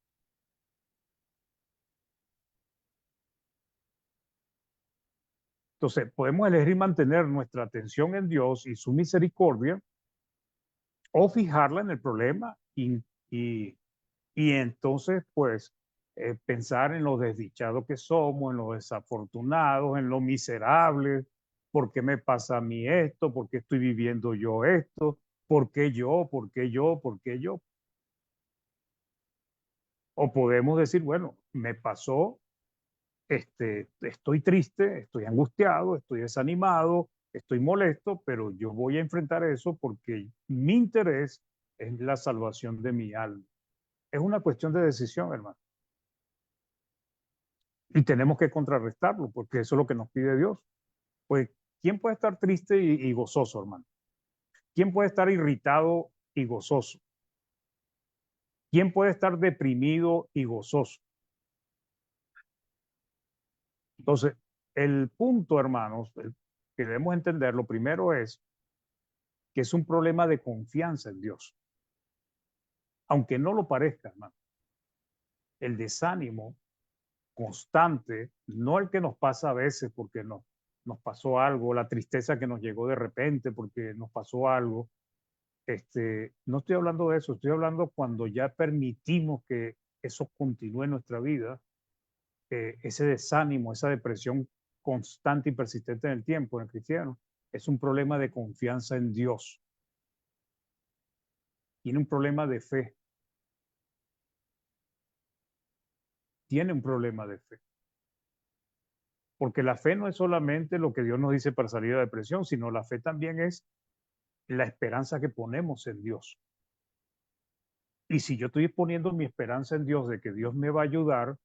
S2: Entonces, podemos elegir mantener nuestra atención en Dios y su misericordia o fijarla en el problema y entonces, pues, pensar en lo desdichados que somos, en lo desafortunados, en lo miserables. ¿Por qué me pasa a mí esto? ¿Por qué estoy viviendo yo esto? ¿Por qué yo? ¿Por qué yo? ¿Por qué yo? O podemos decir, bueno, me pasó, estoy triste, estoy angustiado, estoy desanimado, estoy molesto, pero yo voy a enfrentar eso porque mi interés es la salvación de mi alma. Es una cuestión de decisión, hermano. Y tenemos que contrarrestarlo, porque eso es lo que nos pide Dios. Pues, ¿quién puede estar triste y gozoso, hermano? ¿Quién puede estar irritado y gozoso? ¿Quién puede estar deprimido y gozoso? Entonces, el punto, hermanos, que debemos entender, lo primero es que es un problema de confianza en Dios. Aunque no lo parezca, hermano. El desánimo constante, no el que nos pasa a veces porque nos pasó algo, la tristeza que nos llegó de repente porque nos pasó algo. No estoy hablando de eso, estoy hablando cuando ya permitimos que eso continúe en nuestra vida, ese desánimo, esa depresión constante y persistente en el tiempo, en el cristiano, es un problema de confianza en Dios. Tiene un problema de fe. Tiene un problema de fe. Porque la fe no es solamente lo que Dios nos dice para salir de la depresión, sino la fe también es la esperanza que ponemos en Dios. Y si yo estoy poniendo mi esperanza en Dios de que Dios me va a ayudar,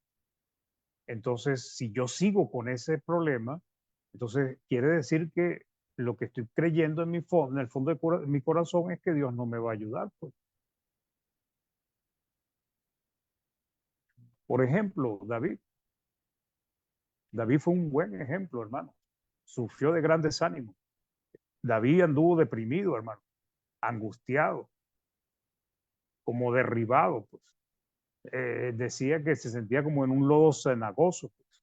S2: entonces si yo sigo con ese problema, entonces quiere decir que lo que estoy creyendo en en el fondo de mi corazón es que Dios no me va a ayudar, pues. Por ejemplo, David. David fue un buen ejemplo, hermano. Sufrió de gran desánimo. David anduvo deprimido, hermano, angustiado, como derribado, pues. Decía que se sentía como en un lodo cenagoso, pues,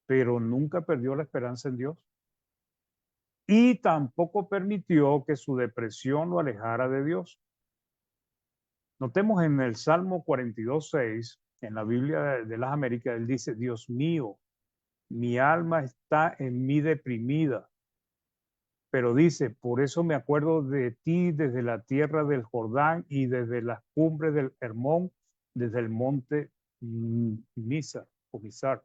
S2: pero nunca perdió la esperanza en Dios. Y tampoco permitió que su depresión lo alejara de Dios. Notemos en el Salmo 42:6, en la Biblia de las Américas, él dice, Dios mío, mi alma está en mí deprimida. Pero dice, por eso me acuerdo de ti desde la tierra del Jordán y desde las cumbres del Hermón, desde el monte Mizar o Mizar.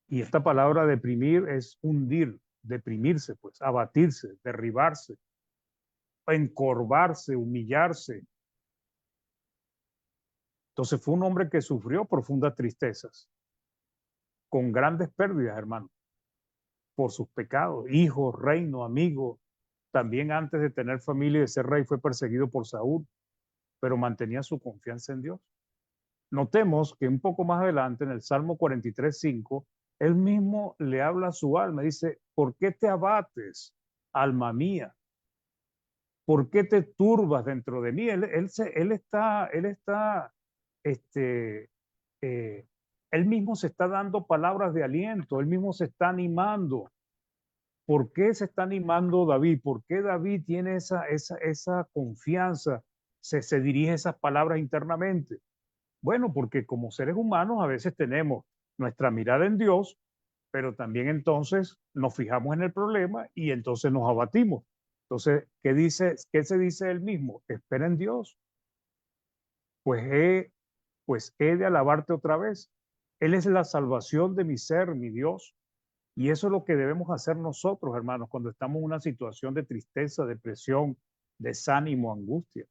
S2: Y esta palabra deprimir es hundir, deprimirse, pues, abatirse, derribarse, encorvarse, humillarse. Entonces fue un hombre que sufrió profundas tristezas, con grandes pérdidas, hermano, por sus pecados, hijos, reino, amigos. También antes de tener familia y de ser rey fue perseguido por Saúl, pero mantenía su confianza en Dios. Notemos que un poco más adelante, en el Salmo 43:5, él mismo le habla a su alma, dice, ¿por qué te abates, alma mía? ¿Por qué te turbas dentro de mí? Este, eh, él mismo se está dando palabras de aliento, él mismo se está animando. ¿Por qué se está animando David? ¿Por qué David tiene esa confianza? Se dirige esas palabras internamente. Bueno, porque como seres humanos a veces tenemos nuestra mirada en Dios, pero también entonces nos fijamos en el problema y entonces nos abatimos. Entonces, ¿qué se dice él mismo? Espera en Dios. Pues he de alabarte otra vez. Él es la salvación de mi ser, mi Dios. Y eso es lo que debemos hacer nosotros, hermanos, cuando estamos en una situación de tristeza, depresión, desánimo, angustia.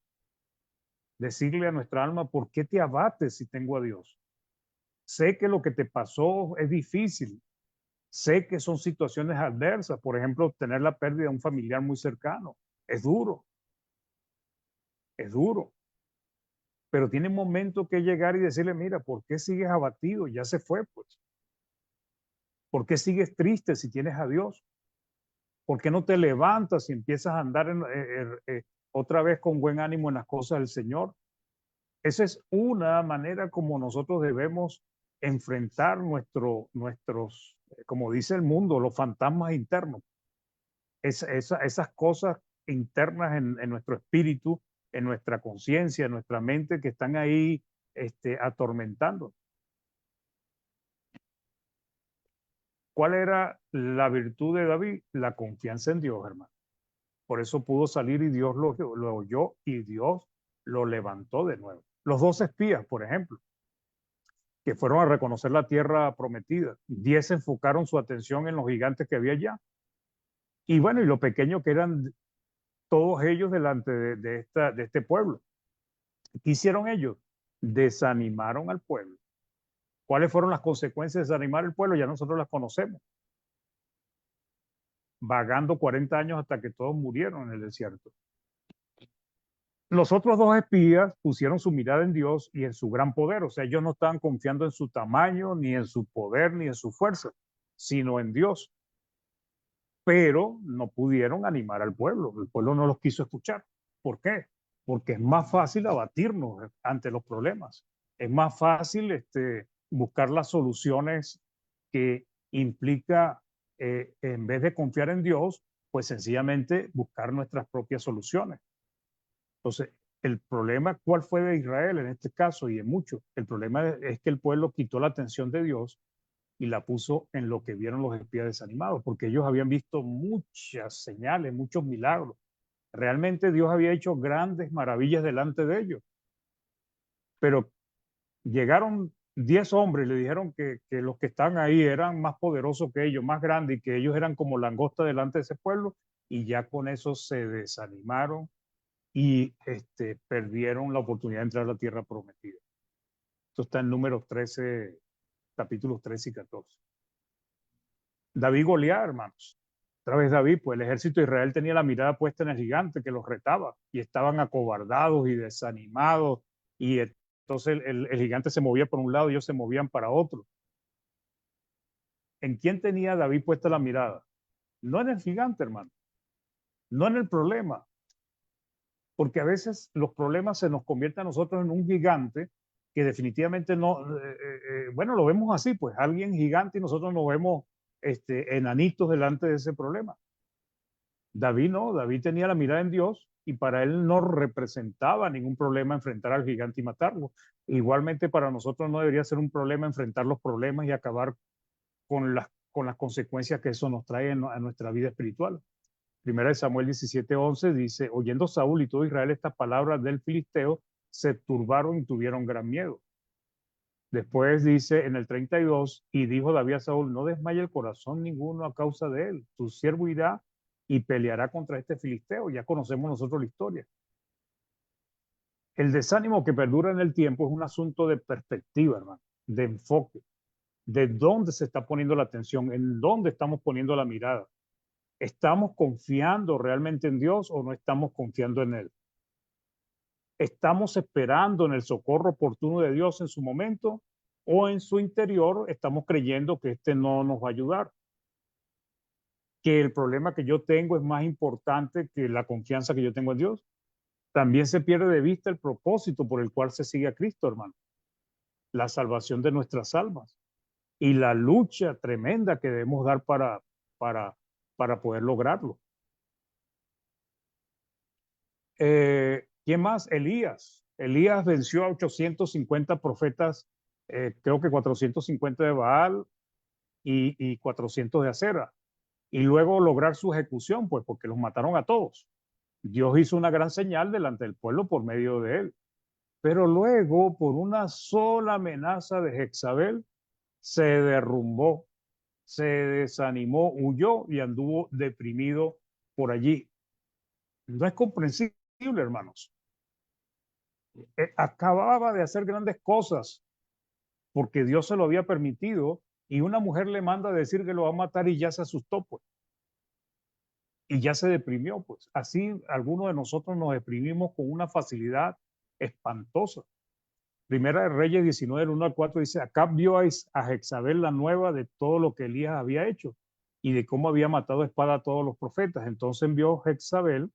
S2: Decirle a nuestra alma, ¿por qué te abates si tengo a Dios? Sé que lo que te pasó es difícil. Sé que son situaciones adversas. Por ejemplo, tener la pérdida de un familiar muy cercano. Es duro. Es duro. pero tiene un momento que llegar y decirle, mira, ¿por qué sigues abatido? Ya se fue, pues. ¿Por qué sigues triste si tienes a Dios? ¿Por qué no te levantas y empiezas a andar otra vez con buen ánimo en las cosas del Señor? Esa es una manera como nosotros debemos enfrentar nuestros, como dice el mundo, los fantasmas internos. Esas cosas internas en nuestro espíritu, en nuestra conciencia, en nuestra mente, que están ahí atormentando. ¿Cuál era la virtud de David? La confianza en Dios, hermano. Por eso pudo salir y Dios lo oyó y Dios lo levantó de nuevo. Los 2 espías, por ejemplo, que fueron a reconocer la tierra prometida. 10 enfocaron su atención en los gigantes que había allá. Y bueno, y lo pequeño que eran todos ellos delante de este pueblo. ¿Qué hicieron ellos? Desanimaron al pueblo. ¿Cuáles fueron las consecuencias de desanimar al pueblo? Ya nosotros las conocemos. Vagando 40 años hasta que todos murieron en el desierto. Los otros 2 espías pusieron su mirada en Dios y en su gran poder. O sea, ellos no estaban confiando en su tamaño, ni en su poder, ni en su fuerza, sino en Dios. Pero no pudieron animar al pueblo. El pueblo no los quiso escuchar. ¿Por qué? Porque es más fácil abatirnos ante los problemas. Es más fácil buscar las soluciones que implica, en vez de confiar en Dios, pues sencillamente buscar nuestras propias soluciones. Entonces, el problema, ¿cuál fue de Israel en este caso y en muchos? El problema es que el pueblo quitó la atención de Dios y la puso en lo que vieron los espías desanimados, porque ellos habían visto muchas señales, muchos milagros. Realmente Dios había hecho grandes maravillas delante de ellos. Pero llegaron 10 hombres y le dijeron que los que están ahí eran más poderosos que ellos, más grandes, y que ellos eran como langosta delante de ese pueblo, y ya con eso se desanimaron y perdieron la oportunidad de entrar a la tierra prometida. Esto está en Números 13, capítulos 13 y 14. David y Goliat, hermanos. Otra vez David, pues el ejército de Israel tenía la mirada puesta en el gigante que los retaba y estaban acobardados y desanimados, y entonces el gigante se movía por un lado y ellos se movían para otro. ¿En quién tenía David puesta la mirada? No en el gigante, hermano. No en el problema. Porque a veces los problemas se nos convierten a nosotros en un gigante que definitivamente no, bueno, lo vemos así, pues alguien gigante y nosotros nos vemos enanitos delante de ese problema. David no, David tenía la mirada en Dios y para él no representaba ningún problema enfrentar al gigante y matarlo. Igualmente para nosotros no debería ser un problema enfrentar los problemas y acabar con las consecuencias que eso nos trae a nuestra vida espiritual. Primera de Samuel 17:11 dice, oyendo Saúl y todo Israel estas palabras del filisteo, se turbaron y tuvieron gran miedo. Después dice en el 32, y dijo David a Saúl, no desmaye el corazón ninguno a causa de él, tu siervo irá y peleará contra este filisteo. Ya conocemos nosotros la historia. El desánimo que perdura en el tiempo es un asunto de perspectiva, hermano, de enfoque, de dónde se está poniendo la atención, en dónde estamos poniendo la mirada. ¿Estamos confiando realmente en Dios o no estamos confiando en Él? ¿Estamos esperando en el socorro oportuno de Dios en su momento o en su interior estamos creyendo que no nos va a ayudar? Que el problema que yo tengo es más importante que la confianza que yo tengo en Dios. También se pierde de vista el propósito por el cual se sigue a Cristo, hermano. La salvación de nuestras almas y la lucha tremenda que debemos dar para poder lograrlo. ¿Quién más? Elías. Elías venció a 850 profetas, creo que 450 de Baal y 400 de Acera. Y luego lograr su ejecución, pues porque los mataron a todos. Dios hizo una gran señal delante del pueblo por medio de él. Pero luego, por una sola amenaza de Jezabel, se derrumbó, se desanimó, huyó y anduvo deprimido por allí. No es comprensible, hermanos. Acababa de hacer grandes cosas porque Dios se lo había permitido y una mujer le manda a decir que lo va a matar y ya se asustó, pues. Y ya se deprimió, pues. Así algunos de nosotros nos deprimimos con una facilidad espantosa. Primera de Reyes 19, 1 al 4 dice, Acab vio a Jezabel la nueva de todo lo que Elías había hecho y de cómo había matado a espada a todos los profetas. Entonces envió Jezabel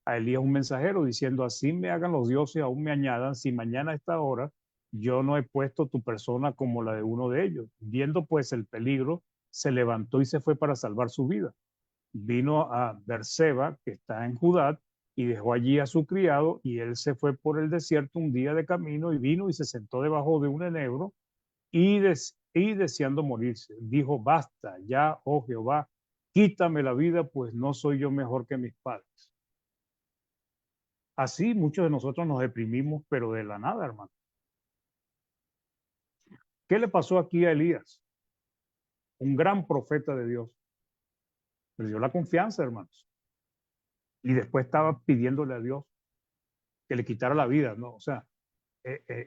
S2: a Elías un mensajero diciendo, así me hagan los dioses, aún me añadan, si mañana a esta hora yo no he puesto tu persona como la de uno de ellos. Viendo pues el peligro, se levantó y se fue para salvar su vida. Vino a Berseba, que está en Judá, y dejó allí a su criado, y él se fue por el desierto un día de camino, y vino y se sentó debajo de un enebro, y deseando morirse, dijo, basta ya, oh Jehová, quítame la vida, pues no soy yo mejor que mis padres. Así muchos de nosotros nos deprimimos, pero de la nada, hermano. ¿Qué le pasó aquí a Elías? Un gran profeta de Dios. Perdió la confianza, hermanos. Y después estaba pidiéndole a Dios que le quitara la vida, ¿no? O sea,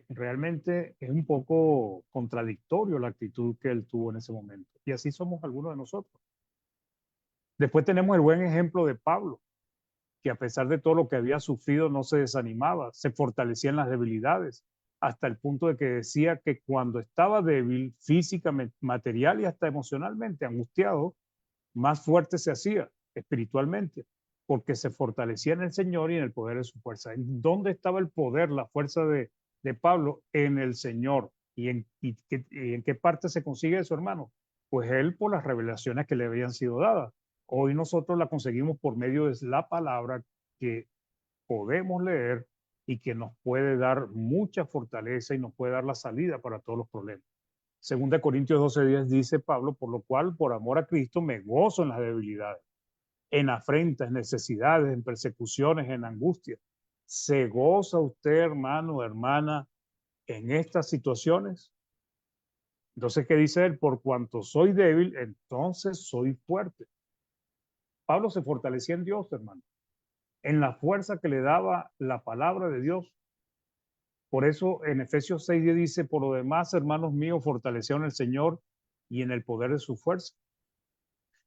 S2: realmente es un poco contradictorio la actitud que él tuvo en ese momento. Y así somos algunos de nosotros. Después tenemos el buen ejemplo de Pablo, que a pesar de todo lo que había sufrido no se desanimaba, se fortalecía en las debilidades, hasta el punto de que decía que cuando estaba débil físicamente, material y hasta emocionalmente, angustiado, más fuerte se hacía espiritualmente, porque se fortalecía en el Señor y en el poder de su fuerza. ¿Dónde estaba el poder, la fuerza de Pablo? En el Señor. ¿Y en qué parte se consigue eso, hermano? Pues él por las revelaciones que le habían sido dadas. Hoy nosotros la conseguimos por medio de la palabra que podemos leer y que nos puede dar mucha fortaleza y nos puede dar la salida para todos los problemas. Segunda Corintios 12:10 dice Pablo, por lo cual, por amor a Cristo, me gozo en las debilidades, en afrentas, necesidades, en persecuciones, en angustia. ¿Se goza usted, hermano, hermana, en estas situaciones? Entonces, ¿qué dice él? Por cuanto soy débil, entonces soy fuerte. Pablo se fortalecía en Dios, hermano, en la fuerza que le daba la palabra de Dios. Por eso en Efesios 6:10 dice, por lo demás, hermanos míos, fortalecieron en el Señor y en el poder de su fuerza.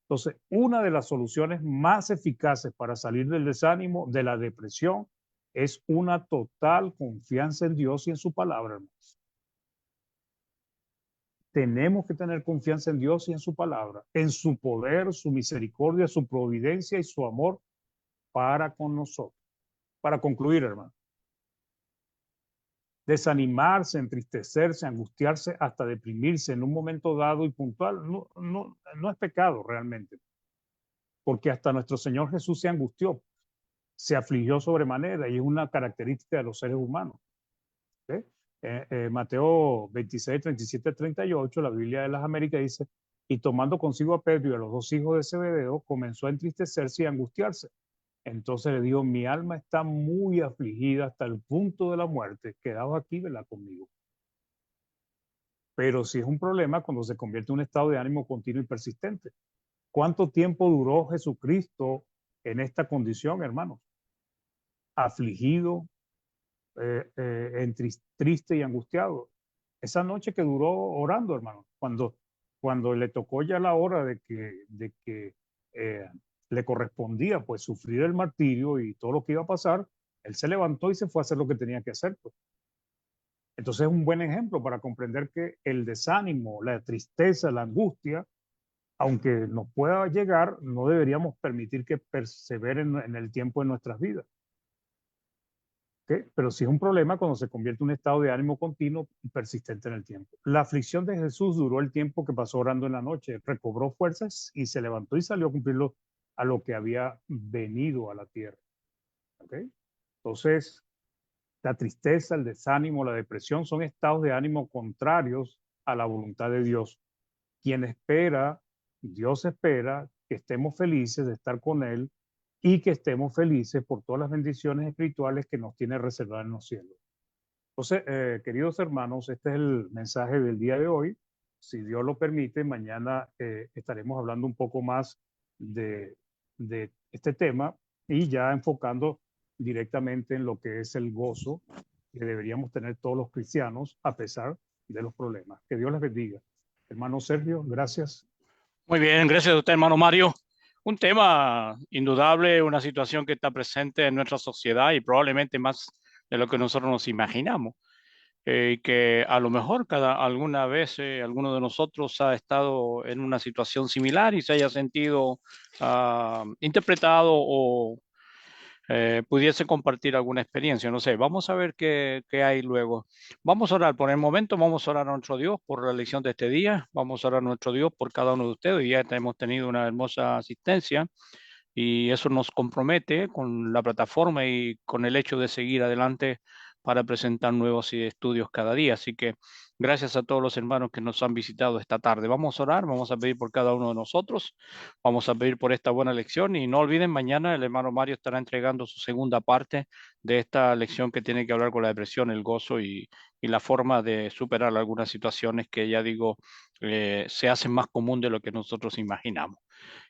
S2: Entonces, una de las soluciones más eficaces para salir del desánimo, de la depresión, es una total confianza en Dios y en su palabra, hermanos. Tenemos que tener confianza en Dios y en su palabra, en su poder, su misericordia, su providencia y su amor para con nosotros. Para concluir, hermano, desanimarse, entristecerse, angustiarse, hasta deprimirse en un momento dado y puntual, no es pecado realmente, porque hasta nuestro Señor Jesús se angustió, se afligió sobremanera y es una característica de los seres humanos. ¿Sí? Mateo 26, 37, 38, la Biblia de las Américas dice, y tomando consigo a Pedro y a los dos hijos de Zebedeo, comenzó a entristecerse y a angustiarse. Entonces le dijo, mi alma está muy afligida hasta el punto de la muerte, quedaos aquí, velad conmigo. Pero si es un problema cuando se convierte en un estado de ánimo continuo y persistente. ¿Cuánto tiempo duró Jesucristo en esta condición, hermanos? Afligido, triste y angustiado. Esa noche que duró orando, hermano, cuando le tocó ya la hora de que le correspondía pues sufrir el martirio y todo lo que iba a pasar, él se levantó y se fue a hacer lo que tenía que hacer. Pues. Entonces es un buen ejemplo para comprender que el desánimo, la tristeza, la angustia, aunque nos pueda llegar, no deberíamos permitir que perseveren en el tiempo de nuestras vidas. ¿Okay? Pero sí es un problema cuando se convierte en un estado de ánimo continuo y persistente en el tiempo. La aflicción de Jesús duró el tiempo que pasó orando en la noche, recobró fuerzas y se levantó y salió a cumplirlo a lo que había venido a la tierra. ¿Okay? Entonces, la tristeza, el desánimo, la depresión son estados de ánimo contrarios a la voluntad de Dios. Quien espera, Dios espera que estemos felices de estar con Él y que estemos felices por todas las bendiciones espirituales que nos tiene reservadas en los cielos. Entonces, queridos hermanos, este es el mensaje del día de hoy. Si Dios lo permite, mañana estaremos hablando un poco más de este tema y ya enfocando directamente en lo que es el gozo que deberíamos tener todos los cristianos a pesar de los problemas. Que Dios les bendiga. Hermano Sergio, gracias.
S3: Muy bien, gracias a usted, hermano Mario. Un tema indudable, una situación que está presente en nuestra sociedad y probablemente más de lo que nosotros nos imaginamos. y que a lo mejor alguna vez alguno de nosotros ha estado en una situación similar y se haya sentido interpretado o pudiese compartir alguna experiencia. No sé, vamos a ver qué hay luego. Vamos a orar por el momento, vamos a orar a nuestro Dios por la elección de este día, vamos a orar a nuestro Dios por cada uno de ustedes. Y ya hemos tenido una hermosa asistencia y eso nos compromete con la plataforma y con el hecho de seguir adelante para presentar nuevos estudios cada día. Así que gracias a todos los hermanos que nos han visitado esta tarde. Vamos a orar, vamos a pedir por cada uno de nosotros, vamos a pedir por esta buena lección y no olviden, mañana el hermano Mario estará entregando su segunda parte de esta lección que tiene que hablar con la depresión, el gozo y la forma de superar algunas situaciones que ya digo se hacen más común de lo que nosotros imaginamos.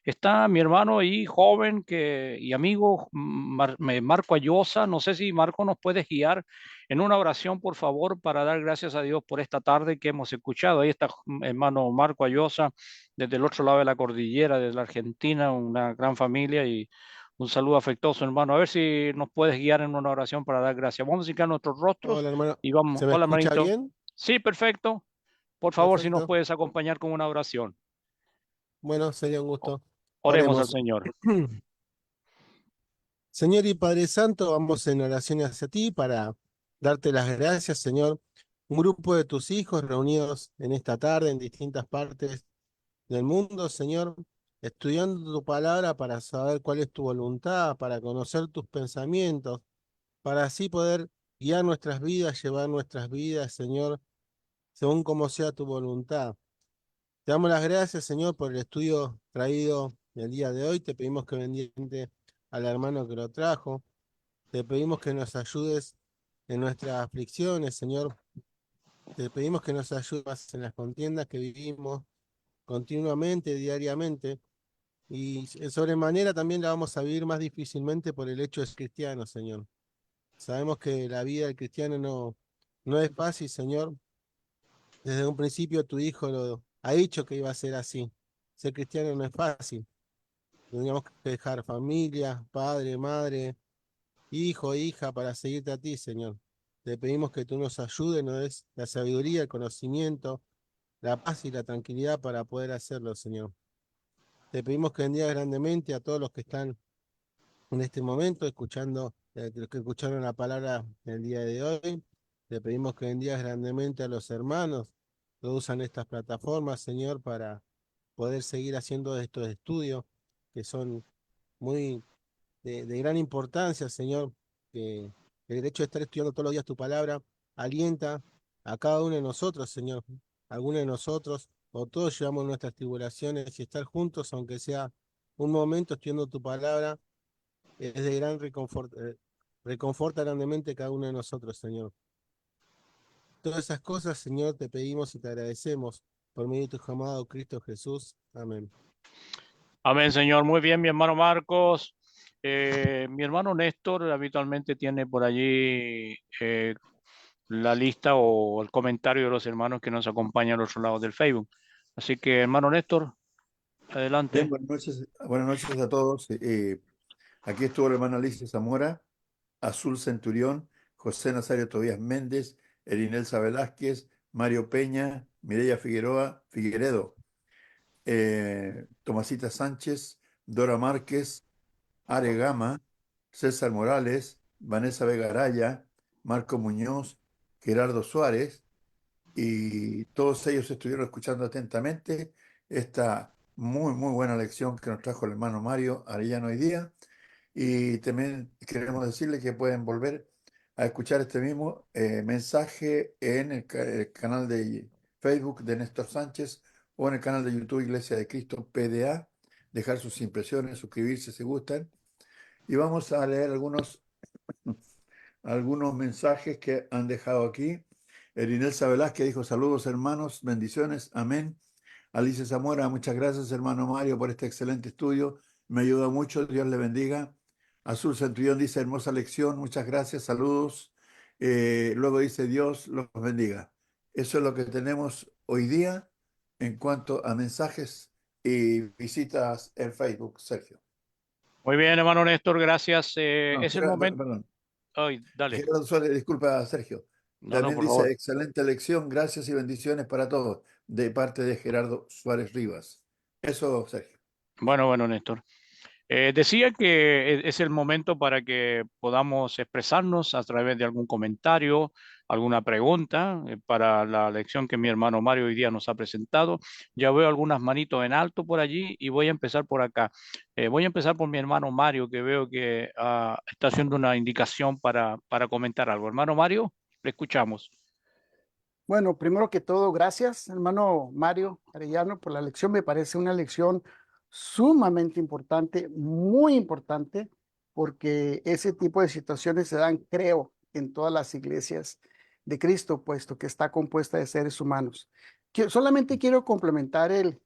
S3: Está mi hermano ahí, joven y amigo, Marco Ayosa. No sé si Marco nos puedes guiar en una oración, por favor, para dar gracias a Dios por esta tarde que hemos escuchado. Ahí está hermano Marco Ayosa, desde el otro lado de la cordillera, desde la Argentina, una gran familia y un saludo afectuoso, hermano. A ver si nos puedes guiar en una oración para dar gracias. Vamos a indicar nuestros rostros
S6: Hola, hermano.
S3: y vamos.
S6: ¿Se me
S3: Hola,
S6: escucha
S3: hermanito.
S6: bien?
S3: Sí, perfecto. Por favor, si nos
S6: Perfecto.
S3: puedes acompañar con una oración.
S6: Bueno, sería un gusto.
S3: Oremos al
S6: Oremos.
S3: Señor.
S6: Señor y Padre Santo, vamos en oración hacia ti para darte las gracias, Señor. Un grupo de tus hijos reunidos en esta tarde en distintas partes del mundo, Señor, estudiando tu palabra para saber cuál es tu voluntad, para conocer tus pensamientos, para así poder guiar nuestras vidas, llevar nuestras vidas, Señor, según como sea tu voluntad. Te damos las gracias, Señor, por el estudio traído el día de hoy. Te pedimos que bendiga al hermano que lo trajo. Te pedimos que nos ayudes en nuestras aflicciones, Señor. Te pedimos que nos ayudes en las contiendas que vivimos continuamente, diariamente. Y sobremanera también la vamos a vivir más difícilmente por el hecho de ser cristiano, Señor. Sabemos que la vida del cristiano no es fácil, Señor. Desde un principio tu hijo lo ha dicho que iba a ser así. Ser cristiano no es fácil. Tendríamos que dejar familia, padre, madre, hijo, hija, para seguirte a ti, Señor. Te pedimos que tú nos ayudes, nos des la sabiduría, el conocimiento, la paz y la tranquilidad para poder hacerlo, Señor. Te pedimos que bendigas grandemente a todos los que están en este momento escuchando, los que escucharon la palabra el día de hoy. Te pedimos que bendigas grandemente a los hermanos que usan estas plataformas, Señor, para poder seguir haciendo estos estudios que son muy de gran importancia, Señor, que el hecho de estar estudiando todos los días tu palabra alienta a cada uno de nosotros, Señor. Algunos de nosotros o todos llevamos nuestras tribulaciones y estar juntos, aunque sea un momento estudiando tu palabra, es de gran reconforta grandemente cada uno de nosotros, Señor. Todas esas cosas, Señor, te pedimos y te agradecemos por medio de tu amado Cristo Jesús. Amén.
S3: Amén, Señor. Muy bien, mi hermano Marcos. Mi hermano Néstor habitualmente tiene por allí la lista o el comentario de los hermanos que nos acompañan a los lados del Facebook. Así que, hermano Néstor, adelante.
S7: Bien, buenas noches a todos. Aquí estuvo la hermana Alicia Zamora, Azul Centurión, José Nazario Tobías Méndez, Erinelsa Velázquez, Mario Peña, Mireya Figueredo, Tomasita Sánchez, Dora Márquez, Are Gama, César Morales, Vanessa Vega Araya, Marco Muñoz, Gerardo Suárez, y todos ellos estuvieron escuchando atentamente esta muy buena lección que nos trajo el hermano Mario Arellano hoy día. Y también queremos decirles que pueden volver a escuchar este mismo mensaje en el canal de Facebook de Néstor Sánchez o en el canal de YouTube Iglesia de Cristo PDA. Dejar sus impresiones, suscribirse si gustan. Y vamos a leer algunos mensajes que han dejado aquí. Erinelsa Velázquez dijo: saludos hermanos, bendiciones, amén. Alicia Zamora, muchas gracias hermano Mario por este excelente estudio, me ayuda mucho, Dios le bendiga. Azul Centurión dice: hermosa lección, muchas gracias, saludos. Luego dice: Dios los bendiga. Eso es lo que tenemos hoy día en cuanto a mensajes y visitas en Facebook, Sergio.
S3: Muy bien, hermano Néstor, gracias.
S7: No,
S3: Es el momento.
S7: perdón.
S3: Ay, dale.
S7: Gerardo Suárez, disculpa, Sergio.
S3: No,
S7: También
S3: por
S7: dice,
S3: favor.
S7: excelente lección, gracias y bendiciones para todos, de parte de Gerardo Suárez Rivas. Eso, Sergio.
S3: Bueno, Néstor. Decía que es el momento para que podamos expresarnos a través de algún comentario, alguna pregunta para la lección que mi hermano Mario hoy día nos ha presentado. Ya veo algunas manitos en alto por allí y voy a empezar por acá. Voy a empezar por mi hermano Mario, que veo que está haciendo una indicación para comentar algo. Hermano Mario, le escuchamos.
S8: Bueno, primero que todo, gracias, hermano Mario Arellano, por la lección. Me parece una lección sumamente importante, muy importante, porque ese tipo de situaciones se dan, creo, en todas las iglesias de Cristo, puesto que está compuesta de seres humanos. Solamente quiero complementar el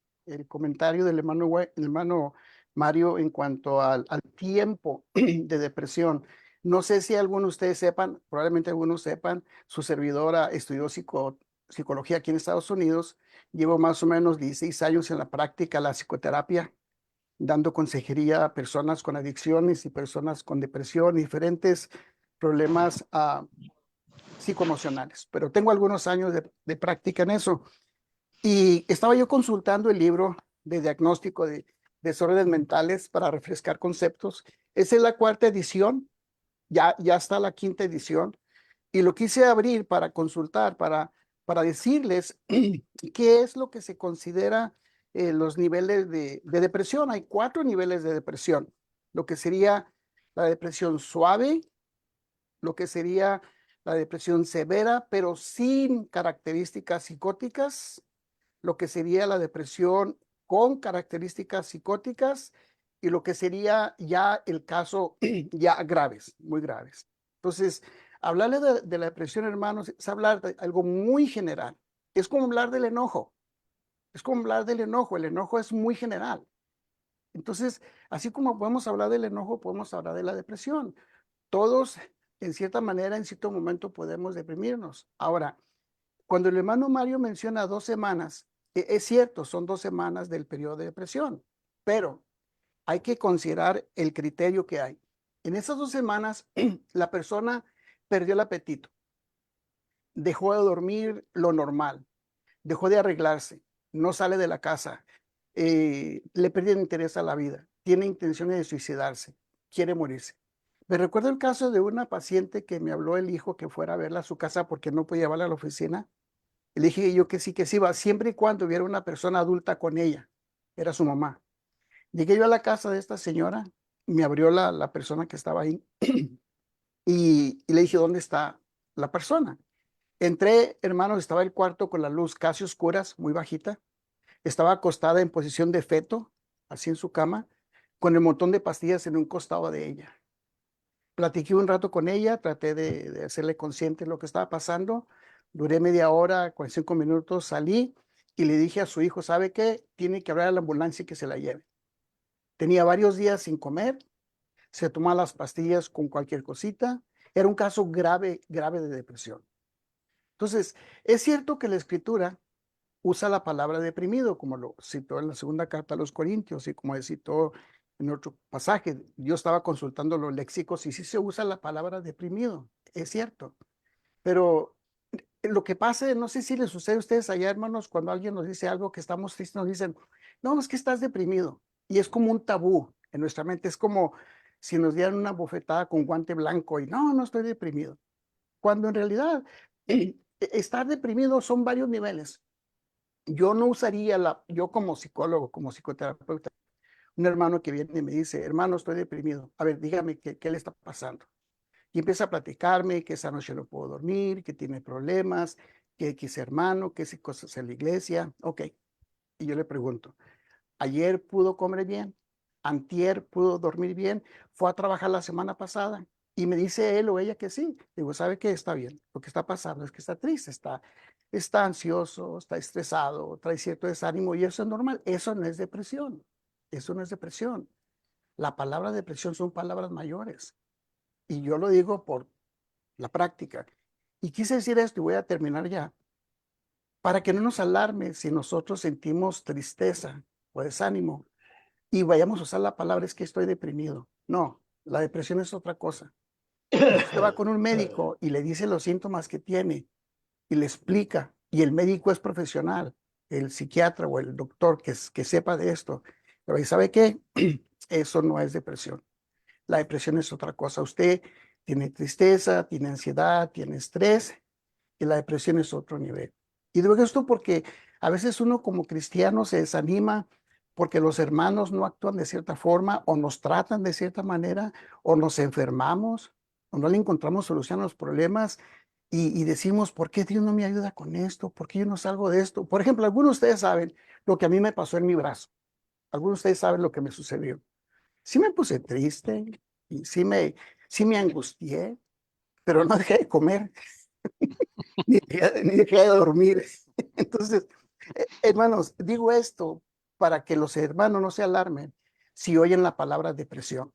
S8: comentario del hermano Mario en cuanto al tiempo de depresión. No sé si algunos de ustedes sepan, probablemente algunos sepan, su servidora estudió psicología aquí en Estados Unidos. Llevo más o menos 16 años en la práctica de la psicoterapia, dando consejería a personas con adicciones y personas con depresión y diferentes problemas psicoemocionales. Pero tengo algunos años de práctica en eso. Y estaba yo consultando el libro de diagnóstico de desórdenes mentales para refrescar conceptos. Esa es la cuarta edición, ya está la quinta edición. Y lo quise abrir para consultar, para decirles qué es lo que se considera los niveles de depresión. Hay 4 niveles de depresión. Lo que sería la depresión suave, lo que sería la depresión severa, pero sin características psicóticas, lo que sería la depresión con características psicóticas y lo que sería ya el caso ya graves, muy graves. Entonces, hablarle de la depresión, hermanos, es hablar de algo muy general. Es como hablar del enojo. Es como hablar del enojo. El enojo es muy general. Entonces, así como podemos hablar del enojo, podemos hablar de la depresión. Todos, en cierta manera, en cierto momento podemos deprimirnos. Ahora, cuando el hermano Mario menciona 2 semanas, es cierto, son 2 semanas del periodo de depresión, pero hay que considerar el criterio que hay. En esas 2 semanas, la persona perdió el apetito, dejó de dormir lo normal, dejó de arreglarse, no sale de la casa, le perdió el interés a la vida, tiene intenciones de suicidarse, quiere morirse. Me recuerdo el caso de una paciente que me habló el hijo que fuera a verla a su casa porque no podía llevarla a la oficina. Y le dije yo que sí iba, siempre y cuando hubiera una persona adulta con ella, era su mamá. Llegué yo a la casa de esta señora, me abrió la persona que estaba ahí y le dije, ¿dónde está la persona? Entré, hermanos, estaba el cuarto con la luz casi oscuras, muy bajita. Estaba acostada en posición de feto, así en su cama, con el montón de pastillas en un costado de ella. Platiqué un rato con ella, traté de hacerle consciente de lo que estaba pasando. Duré media hora, 45 minutos, salí y le dije a su hijo, ¿sabe qué? Tiene que hablar a la ambulancia y que se la lleve. Tenía varios días sin comer, se tomaba las pastillas con cualquier cosita. Era un caso grave, grave de depresión. Entonces, es cierto que la escritura usa la palabra deprimido, como lo citó en la segunda carta a los Corintios y como citó en otro pasaje. Yo estaba consultando los léxicos y sí se usa la palabra deprimido, es cierto. Pero lo que pasa, no sé si les sucede a ustedes allá, hermanos, cuando alguien nos dice algo que estamos tristes, nos dicen, no, es que estás deprimido. Y es como un tabú en nuestra mente, es como si nos dieran una bofetada con guante blanco y no estoy deprimido. Cuando en realidad estar deprimido son varios niveles. Yo no usaría yo como psicólogo, como psicoterapeuta, un hermano que viene y me dice, hermano, estoy deprimido. A ver, dígame qué le está pasando. Y empieza a platicarme que esa noche no puedo dormir, que tiene problemas, que es hermano, que hace cosas en la iglesia. Ok. Y yo le pregunto, ¿ayer pudo comer bien? ¿Antier pudo dormir bien? ¿Fue a trabajar la semana pasada? Y me dice él o ella que sí. Digo, ¿sabe qué? Está bien. Lo que está pasando es que está triste, está ansioso, está estresado, trae cierto desánimo y eso es normal. Eso no es depresión. Eso no es depresión. La palabra depresión son palabras mayores. Y yo lo digo por la práctica. Y quise decir esto y voy a terminar ya. Para que no nos alarme si nosotros sentimos tristeza o desánimo y vayamos a usar la palabra es que estoy deprimido. No, la depresión es otra cosa. Usted va con un médico y le dice los síntomas que tiene y le explica, y el médico es profesional, el psiquiatra o el doctor que sepa de esto, pero ¿y sabe qué? Eso no es depresión. La depresión es otra cosa. Usted tiene tristeza, tiene ansiedad, tiene estrés, y la depresión es otro nivel. Y digo esto porque a veces uno como cristiano se desanima porque los hermanos no actúan de cierta forma o nos tratan de cierta manera o nos enfermamos o no le encontramos solución a los problemas y decimos, ¿por qué Dios no me ayuda con esto? ¿Por qué yo no salgo de esto? Por ejemplo, algunos de ustedes saben lo que a mí me pasó en mi brazo. Algunos de ustedes saben lo que me sucedió. Sí me puse triste y sí me angustié, pero no dejé de comer ni dejé de dormir. Entonces, hermanos, digo esto para que los hermanos no se alarmen si oyen la palabra depresión.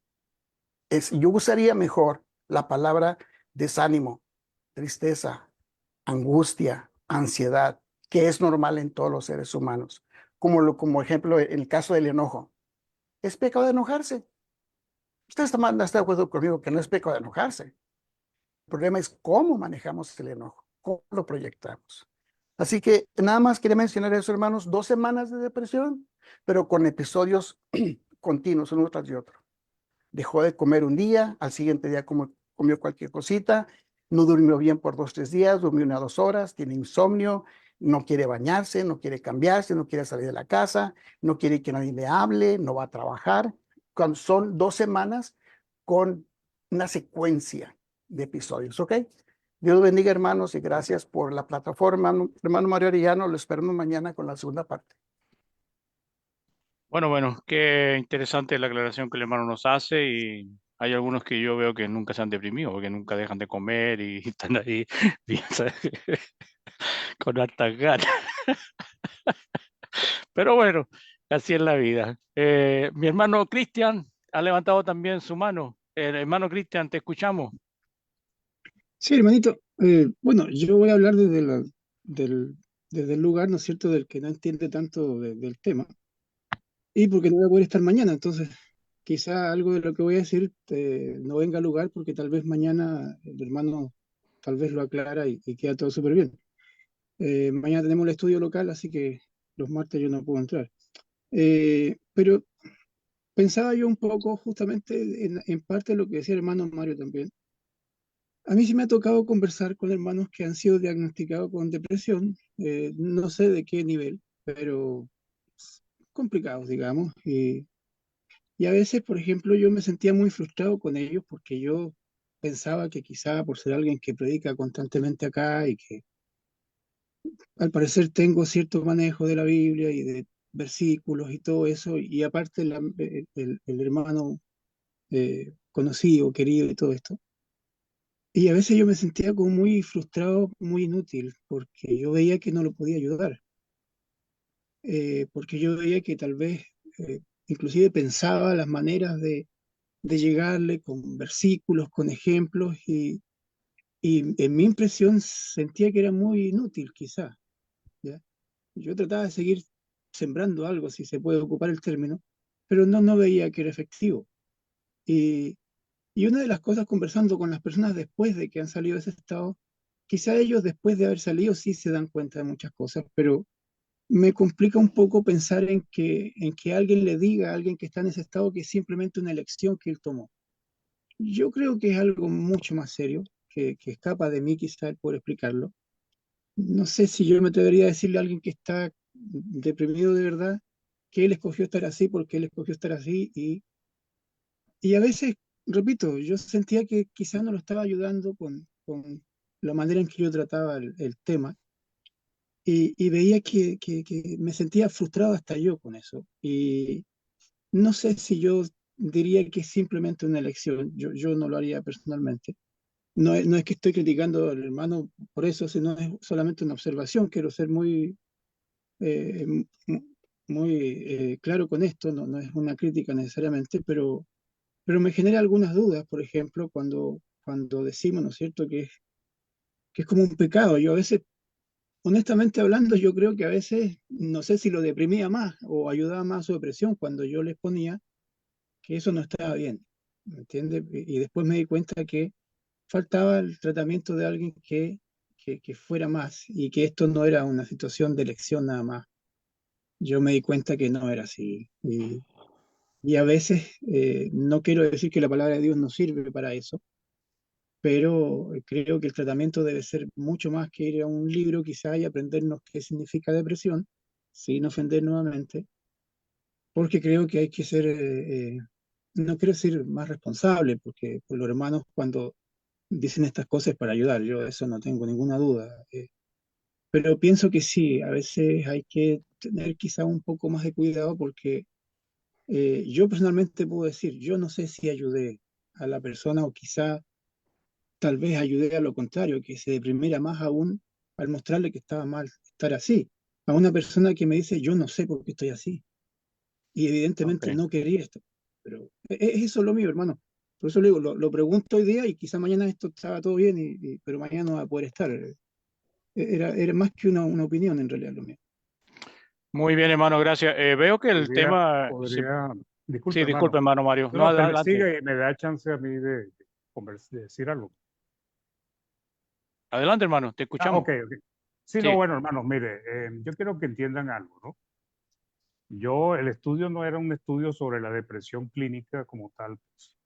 S8: Yo usaría mejor la palabra desánimo, tristeza, angustia, ansiedad, que es normal en todos los seres humanos. Como ejemplo, en el caso del enojo. ¿Es pecado de enojarse? Usted está de acuerdo conmigo que no es pecado de enojarse. El problema es cómo manejamos el enojo, cómo lo proyectamos. Así que nada más quería mencionar eso, hermanos, 2 semanas de depresión, pero con episodios continuos, uno tras de otro. Dejó de comer un día, al siguiente día comió cualquier cosita, no durmió bien por 2, 3 días, durmió 1 o 2 horas, tiene insomnio, no quiere bañarse, no quiere cambiarse, no quiere salir de la casa, no quiere que nadie le hable, no va a trabajar. Cuando son 2 semanas con una secuencia de episodios, ¿ok? Dios los bendiga, hermanos, y gracias por la plataforma. Hermano Mario Arellano, lo esperamos mañana con la segunda parte.
S3: Bueno, qué interesante la aclaración que el hermano nos hace y hay algunos que yo veo que nunca se han deprimido porque nunca dejan de comer y están ahí bien, ¿sabes? Con hartas ganas. Pero bueno, así es la vida. Mi hermano Cristian ha levantado también su mano. Hermano Cristian, te escuchamos.
S9: Sí, hermanito. Bueno, yo voy a hablar desde el lugar, ¿no es cierto?, del que no entiende tanto del tema. Y porque no voy a poder estar mañana, entonces quizá algo de lo que voy a decir no venga al lugar porque tal vez mañana el hermano tal vez lo aclara y queda todo súper bien. Mañana tenemos el estudio local, así que los martes yo no puedo entrar. Pero pensaba yo un poco justamente en parte de lo que decía el hermano Mario también. A mí sí me ha tocado conversar con hermanos que han sido diagnosticados con depresión, no sé de qué nivel, pero complicados, digamos. Y a veces, por ejemplo, yo me sentía muy frustrado con ellos porque yo pensaba que quizá por ser alguien que predica constantemente acá y que al parecer tengo cierto manejo de la Biblia y de versículos y todo eso, y aparte el hermano conocido, querido y todo esto. Y a veces yo me sentía como muy frustrado, muy inútil, porque yo veía que no lo podía ayudar, porque yo veía que tal vez, inclusive pensaba las maneras de llegarle con versículos, con ejemplos, y en mi impresión sentía que era muy inútil quizá, ¿ya? Yo trataba de seguir sembrando algo, si se puede ocupar el término, pero no veía que era efectivo. Y, y una de las cosas conversando con las personas después de que han salido de ese estado, quizá ellos después de haber salido sí se dan cuenta de muchas cosas, pero me complica un poco pensar en que alguien le diga a alguien que está en ese estado que es simplemente una elección que él tomó. Yo creo que es algo mucho más serio, que escapa de mí quizá el poder explicarlo. No sé si yo me atrevería a decirle a alguien que está deprimido de verdad que él escogió estar así porque él escogió estar así y a veces, repito, yo sentía que quizá no lo estaba ayudando con la manera en que yo trataba el tema y veía que me sentía frustrado hasta yo con eso. Y no sé si yo diría que es simplemente una elección, yo no lo haría personalmente. No es que estoy criticando al hermano por eso, sino es solamente una observación. Quiero ser eh, muy claro con esto, no es una crítica necesariamente, pero me genera algunas dudas, por ejemplo, cuando decimos, ¿no es cierto?, que es como un pecado. Yo a veces, honestamente hablando, yo creo que a veces, no sé si lo deprimía más o ayudaba más a su depresión cuando yo les ponía que eso no estaba bien, ¿me entiendes? Y después me di cuenta que faltaba el tratamiento de alguien que fuera más y que esto no era una situación de elección nada más. Yo me di cuenta que no era así. Y a veces, no quiero decir que la palabra de Dios no sirve para eso, pero creo que el tratamiento debe ser mucho más que ir a un libro quizá y aprendernos qué significa depresión, sin ofender nuevamente, porque creo que hay que ser, no quiero decir más responsable, porque por los hermanos cuando dicen estas cosas es para ayudar, yo de eso no tengo ninguna duda. Pero pienso que sí, a veces hay que tener quizá un poco más de cuidado porque yo personalmente puedo decir, yo no sé si ayudé a la persona o quizá tal vez ayudé a lo contrario, que se deprimiera más aún al mostrarle que estaba mal estar así. A una persona que me dice, yo no sé por qué estoy así. Y evidentemente
S3: Ok.
S9: no quería esto. Pero es eso lo mío, hermano. Por eso le digo, lo pregunto hoy día y quizá mañana esto estaba todo bien, pero mañana no va a poder estar. Era más que una opinión en realidad lo mío.
S3: Muy bien, hermano, gracias. Veo que el
S2: Podría,
S3: tema, sí,
S2: disculpe,
S3: sí, disculpe,
S2: hermano.
S3: hermano Mario.
S2: No,
S3: No,
S2: no,
S3: adelante.
S2: sigue y me da chance a mí de decir algo.
S3: Adelante, hermano, te
S2: Ah,
S3: escuchamos.
S2: ok, ok. Sí, no,
S3: Sí,
S2: bueno, hermanos, mire, yo quiero que entiendan algo, ¿no? El estudio no era un estudio sobre la depresión clínica como tal, pues.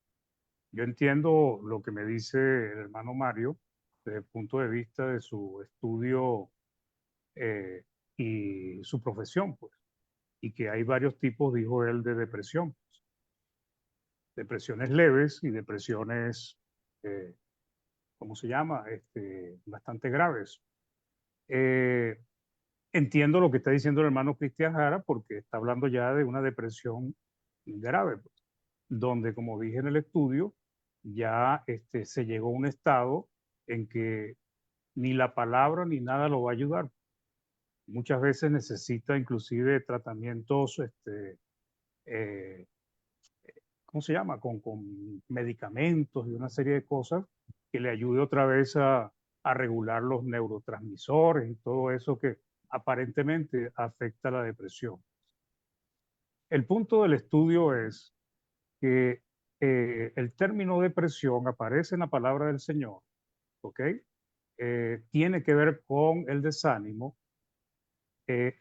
S2: Yo entiendo lo que me dice el hermano Mario desde el punto de vista de su estudio eh, y su profesión, pues, y que hay varios tipos, dijo él, de depresión. Depresiones leves y depresiones, eh, ¿cómo se llama? Bastante graves. Eh, Entiendo lo que está diciendo el hermano Cristian Jara porque está hablando ya de una depresión grave, pues, donde, como dije en el estudio, ya se llegó a un estado en que ni la palabra ni nada lo va a ayudar. Muchas veces necesita inclusive tratamientos, eh, ¿cómo se llama? Con medicamentos y una serie de cosas que le ayude otra vez a regular los neurotransmisores y todo eso que aparentemente afecta la depresión. El punto del estudio es que el término depresión aparece en la palabra del Señor, ¿ok? Tiene que ver con el desánimo.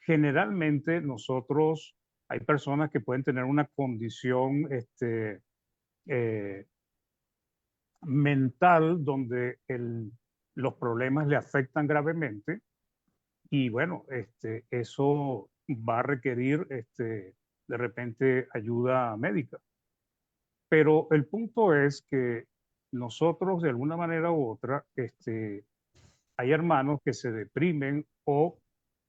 S2: Generalmente nosotros, hay personas que pueden tener una condición eh, mental donde los problemas le afectan gravemente y bueno, eso va a requerir de repente ayuda médica. Pero el punto es que nosotros de alguna manera u otra, hay hermanos que se deprimen o,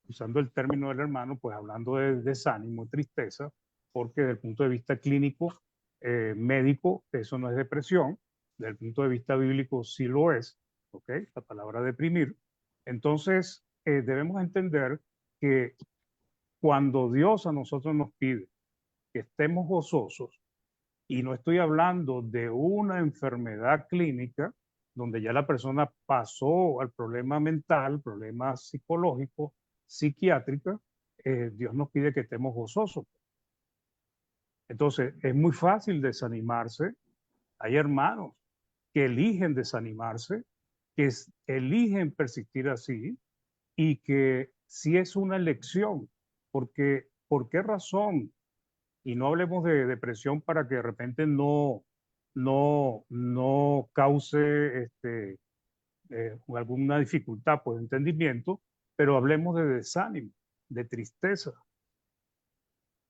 S2: usando el término del hermano, pues hablando de desánimo, tristeza, porque desde el punto de vista clínico, médico, eso no es depresión, desde el punto de vista bíblico sí lo es, ¿ok? La palabra deprimir. Entonces, debemos entender que cuando Dios a nosotros nos pide que estemos gozosos, y no estoy hablando de una enfermedad clínica donde ya la persona pasó al problema mental, problema psicológico, psiquiátrica, Dios nos pide que estemos gozosos. Entonces, es muy fácil desanimarse. Hay hermanos que eligen desanimarse, eligen persistir así y que sí es una elección, porque ¿por qué razón? Y no hablemos de depresión para que de repente no cause alguna dificultad por entendimiento, pero hablemos de desánimo, de tristeza.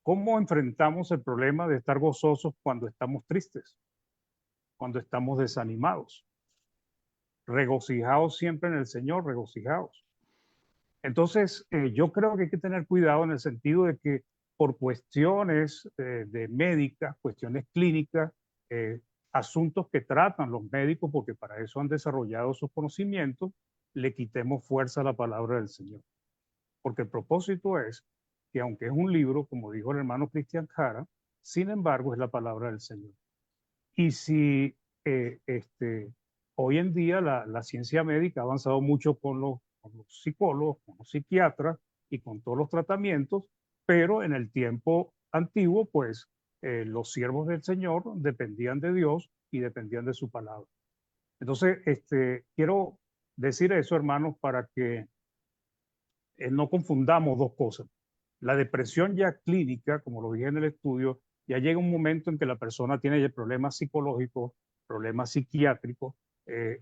S2: ¿Cómo enfrentamos el problema de estar gozosos cuando estamos tristes, cuando estamos desanimados? Regocijaos siempre en el Señor, regocijaos. Entonces, yo creo que hay que tener cuidado en el sentido de que por cuestiones de médicas, cuestiones clínicas, eh, asuntos que tratan los médicos, porque para eso han desarrollado sus conocimientos, le quitemos fuerza a la palabra del Señor. Porque el propósito es que aunque es un libro, como dijo el hermano Cristian Jara, sin embargo es la palabra del Señor. Y si hoy en día la ciencia médica ha avanzado mucho con los psicólogos, con los psiquiatras y con todos los tratamientos, pero en el tiempo antiguo, pues los siervos del Señor dependían de Dios y dependían de su palabra. Entonces, quiero decir eso, hermanos, para que no confundamos dos cosas. La depresión ya clínica, como lo dije en el estudio, ya llega un momento en que la persona tiene problemas psicológicos, problemas psiquiátricos.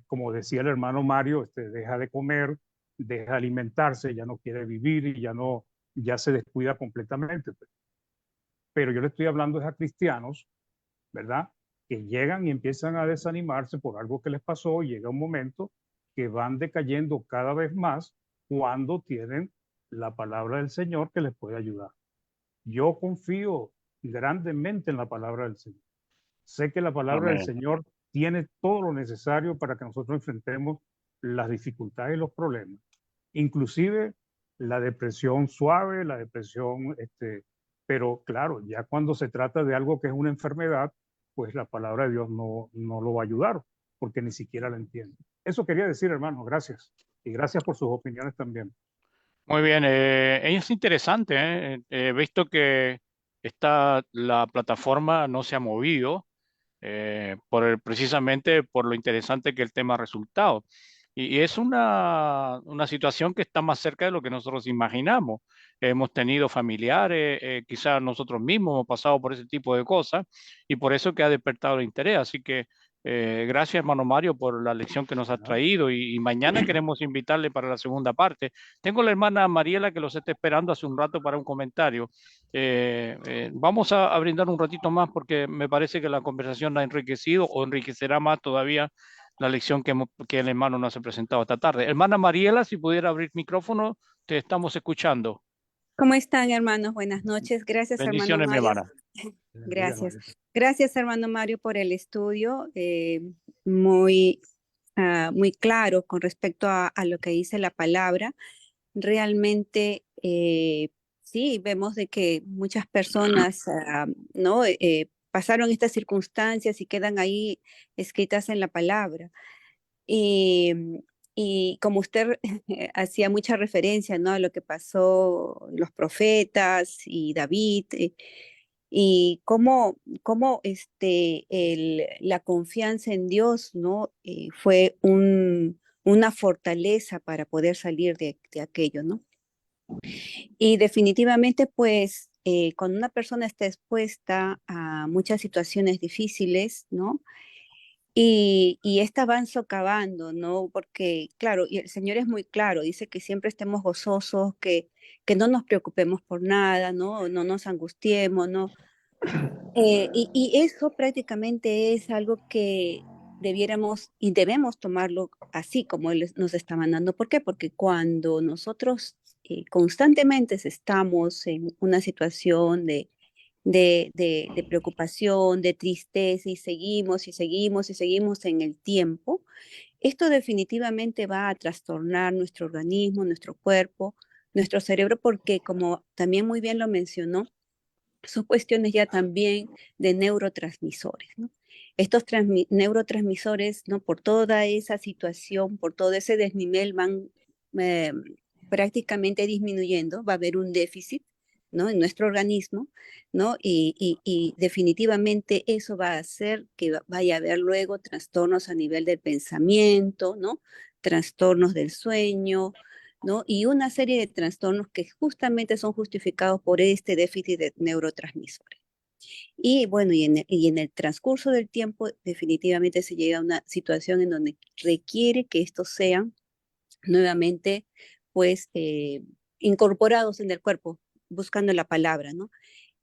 S2: Como decía el hermano Mario, deja de comer, deja de alimentarse, ya no quiere vivir y ya se descuida completamente. Pero yo le estoy hablando a cristianos, ¿verdad? Que llegan y empiezan a desanimarse por algo que les pasó y llega un momento que van decayendo cada vez más cuando tienen la palabra del Señor que les puede ayudar. Yo confío grandemente en la palabra del Señor. Sé que la palabra del
S3: Amén.
S2: Señor tiene todo lo necesario para que nosotros enfrentemos las dificultades y los problemas, inclusive la depresión suave, la depresión, pero claro, ya cuando se trata de algo que es una enfermedad, pues la palabra de Dios no lo va a ayudar, porque ni siquiera la entiende. Eso quería decir, hermano, gracias. Y gracias por sus opiniones también.
S3: Muy bien, es interesante, ¿eh? He visto que la plataforma no se ha movido precisamente por lo interesante que el tema ha resultado. Y es una situación que está más cerca de lo que nosotros imaginamos. Hemos tenido familiares, quizás nosotros mismos hemos pasado por ese tipo de cosas y por eso que ha despertado el interés. Así que gracias, hermano Mario, por la lección que nos has traído y mañana queremos invitarle para la segunda parte. Tengo la hermana Mariela que los está esperando hace un rato para un comentario. Vamos a brindar un ratito más porque me parece que la conversación ha enriquecido o enriquecerá más todavía la lección que el hermano nos ha presentado esta tarde. Hermana Mariela, si pudiera abrir micrófono, te estamos escuchando.
S10: ¿Cómo están, hermanos? Buenas noches. Gracias, hermano
S3: Bendiciones, mi
S10: Mario.
S3: hermana.
S10: Gracias. Gracias, hermano Mario, por el estudio muy claro con respecto a lo que dice la palabra. Realmente, sí, vemos de que muchas personas ¿no? Pasaron estas circunstancias y quedan ahí escritas en la palabra. Y como usted hacía mucha referencia, ¿no? A lo que pasó los profetas y David, y cómo la confianza en Dios, ¿no? Fue una fortaleza para poder salir de aquello, ¿no? Y definitivamente, pues, cuando una persona está expuesta a muchas situaciones difíciles, ¿no? Y esta van socavando, ¿no? Porque, claro, y el Señor es muy claro, dice que siempre estemos gozosos, que no nos preocupemos por nada, ¿no? No nos angustiemos, ¿no? Y eso prácticamente es algo que debiéramos y debemos tomarlo así como Él nos está mandando. ¿Por qué? Porque cuando nosotros constantemente estamos en una situación de preocupación, de tristeza, y seguimos y seguimos y seguimos en el tiempo, esto definitivamente va a trastornar nuestro organismo, nuestro cuerpo, nuestro cerebro, porque como también muy bien lo mencionó, son cuestiones ya también de neurotransmisores, ¿no? Estos neurotransmisores, ¿no? Por toda esa situación, por todo ese desnivel van eh, prácticamente disminuyendo, va a haber un déficit, ¿no? En nuestro organismo, ¿no? Y definitivamente eso va a hacer que vaya a haber luego trastornos a nivel del pensamiento, ¿no? Trastornos del sueño, ¿no? Y una serie de trastornos que justamente son justificados por este déficit de neurotransmisores. Y bueno, y en el transcurso del tiempo definitivamente se llega a una situación en donde requiere que estos sean nuevamente, pues, incorporados en el cuerpo, buscando la palabra, ¿no?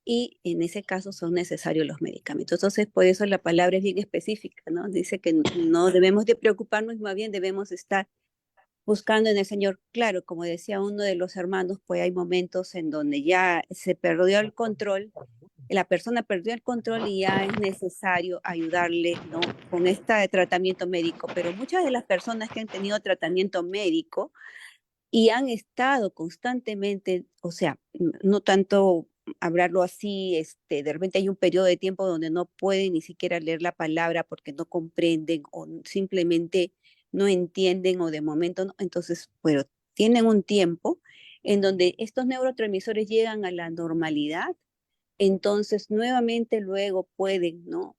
S10: Y en ese caso son necesarios los medicamentos. Entonces, por eso la palabra es bien específica, ¿no? Dice que no debemos de preocuparnos, más bien debemos estar buscando en el Señor. Claro, como decía uno de los hermanos, pues hay momentos en donde ya se perdió el control, la persona perdió el control y ya es necesario ayudarle, ¿no? Con este tratamiento médico. Pero muchas de las personas que han tenido tratamiento médico y han estado constantemente, o sea, no tanto hablarlo así, de repente hay un periodo de tiempo donde no pueden ni siquiera leer la palabra porque no comprenden o simplemente no entienden o de momento no. Entonces, pero tienen un tiempo en donde estos neurotransmisores llegan a la normalidad, entonces nuevamente luego pueden, ¿no?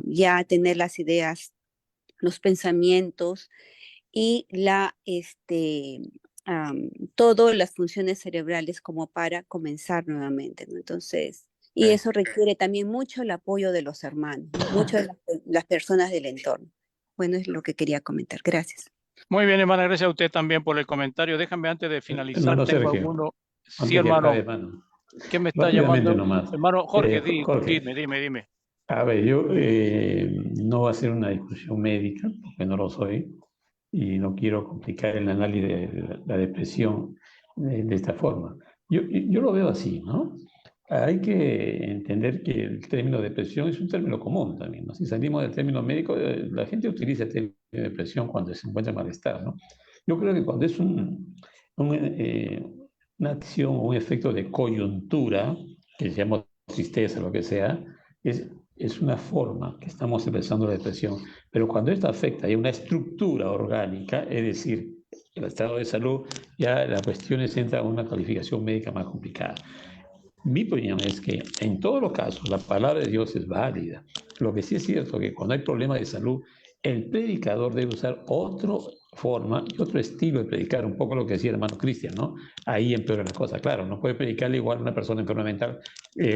S10: Ya tener las ideas los pensamientos y todas las funciones cerebrales como para comenzar nuevamente, ¿no? Entonces, y eso requiere también mucho el apoyo de los hermanos, mucho de las personas del entorno. Bueno, es lo que quería comentar. Gracias.
S3: Muy bien, hermana, gracias a usted también por el comentario. Déjame antes de finalizar,
S11: Hermano
S3: tengo
S11: Sergio,
S3: alguno. Sí,
S11: antes que
S3: hermano.
S11: acabe, hermano.
S3: ¿Quién me está
S11: Rápidamente
S3: llamando?
S11: nomás.
S3: Hermano Jorge,
S11: Jorge,
S3: dime.
S11: a ver, yo no va a ser una discusión médica, porque no lo soy, y no quiero complicar el análisis de la depresión de esta forma. Yo lo veo así, ¿no? Hay que entender que el término depresión es un término común también, ¿no? Si salimos del término médico, la gente utiliza el término depresión cuando se encuentra en malestar, ¿no? Yo creo que cuando es una acción o un efecto de coyuntura, que se llama tristeza, lo que sea, es una forma que estamos expresando la depresión. Pero cuando esto afecta a una estructura orgánica, es decir, el estado de salud, ya la cuestión entra a una calificación médica más complicada. Mi opinión es que en todos los casos la palabra de Dios es válida. Lo que sí es cierto es que cuando hay problemas de salud, el predicador debe usar otra forma y otro estilo de predicar, un poco lo que decía el hermano Cristian, ¿no? Ahí empeora la cosa. Claro, no puede predicarle igual a una persona enferma mental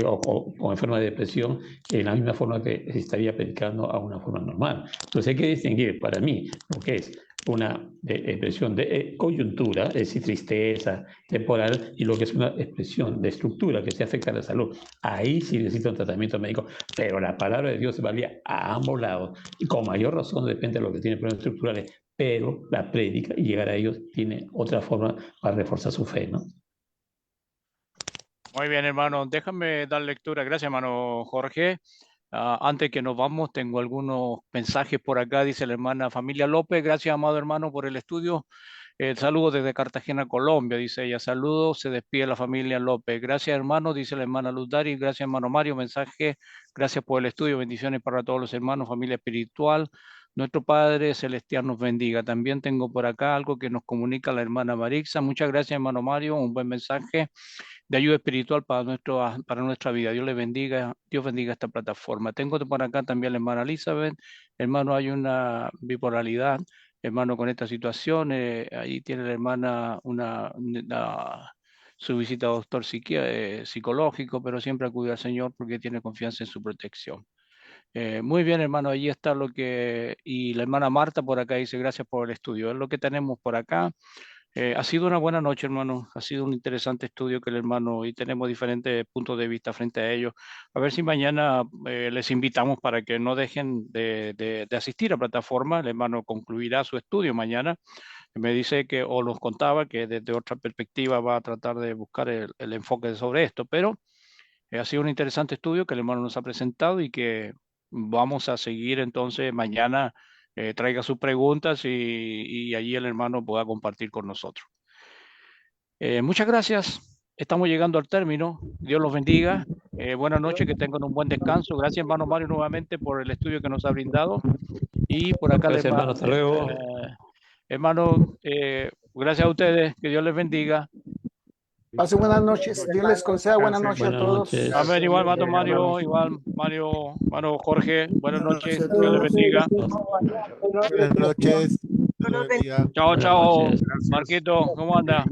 S11: o enferma de depresión en la misma forma que estaría predicando a una forma normal. Entonces hay que distinguir para mí lo que es una expresión de coyuntura, es decir, tristeza temporal, y lo que es una expresión de estructura que se afecta a la salud. Ahí sí necesita un tratamiento médico, pero la palabra de Dios valía a ambos lados, y con mayor razón depende de lo que tiene problemas estructurales, pero la prédica y llegar a ellos tiene otra forma para reforzar su fe, ¿no?
S3: Muy bien, hermano. Déjame dar lectura. Gracias, hermano Jorge. Antes que nos vamos, tengo algunos mensajes por acá, dice la hermana Familia López. Gracias, amado hermano, por el estudio. Saludos desde Cartagena, Colombia, dice ella. Saludos, se despide la familia López. Gracias, hermano, dice la hermana Luz Dari. Gracias, hermano Mario. Mensaje. Gracias por el estudio. Bendiciones para todos los hermanos, familia espiritual. Nuestro Padre Celestial nos bendiga. También tengo por acá algo que nos comunica la hermana Marixa. Muchas gracias, hermano Mario. Un buen mensaje de ayuda espiritual para nuestra vida. Dios le bendiga, Dios bendiga esta plataforma. Tengo por acá también la hermana Elizabeth. Hermano, hay una bipolaridad, hermano, con esta situación. Ahí tiene la hermana su visita a doctor psicológico, pero siempre acude al Señor porque tiene confianza en su protección. Muy bien, hermano, allí está lo que... Y la hermana Marta por acá dice, gracias por el estudio. Es lo que tenemos por acá. Ha sido una buena noche, hermano. Ha sido un interesante estudio que el hermano, y tenemos diferentes puntos de vista frente a ellos. A ver si mañana les invitamos para que no dejen de asistir a plataforma. El hermano concluirá su estudio mañana. Me dice que, o nos contaba que desde otra perspectiva va a tratar de buscar el enfoque sobre esto, pero ha sido un interesante estudio que el hermano nos ha presentado y que vamos a seguir entonces mañana. Traiga sus preguntas y allí el hermano pueda compartir con nosotros. Muchas gracias. Estamos llegando al término. Dios los bendiga. Buenas noches, que tengan un buen descanso. Gracias, hermano Mario, nuevamente por el estudio que nos ha brindado. Y por acá,
S11: Gracias, hermano. Hasta luego.
S3: Hermano, gracias a ustedes. Que Dios les bendiga.
S8: Pasen buenas noches. Dios les conceda buenas noches a todos.
S3: Amén. Igual, hermano Mario. Igual, Mario, hermano Jorge. Buenas noches. Dios les bendiga.
S6: Buenas noches.
S4: Dios los bendiga.
S3: Chao, chao. Marquito, ¿cómo anda?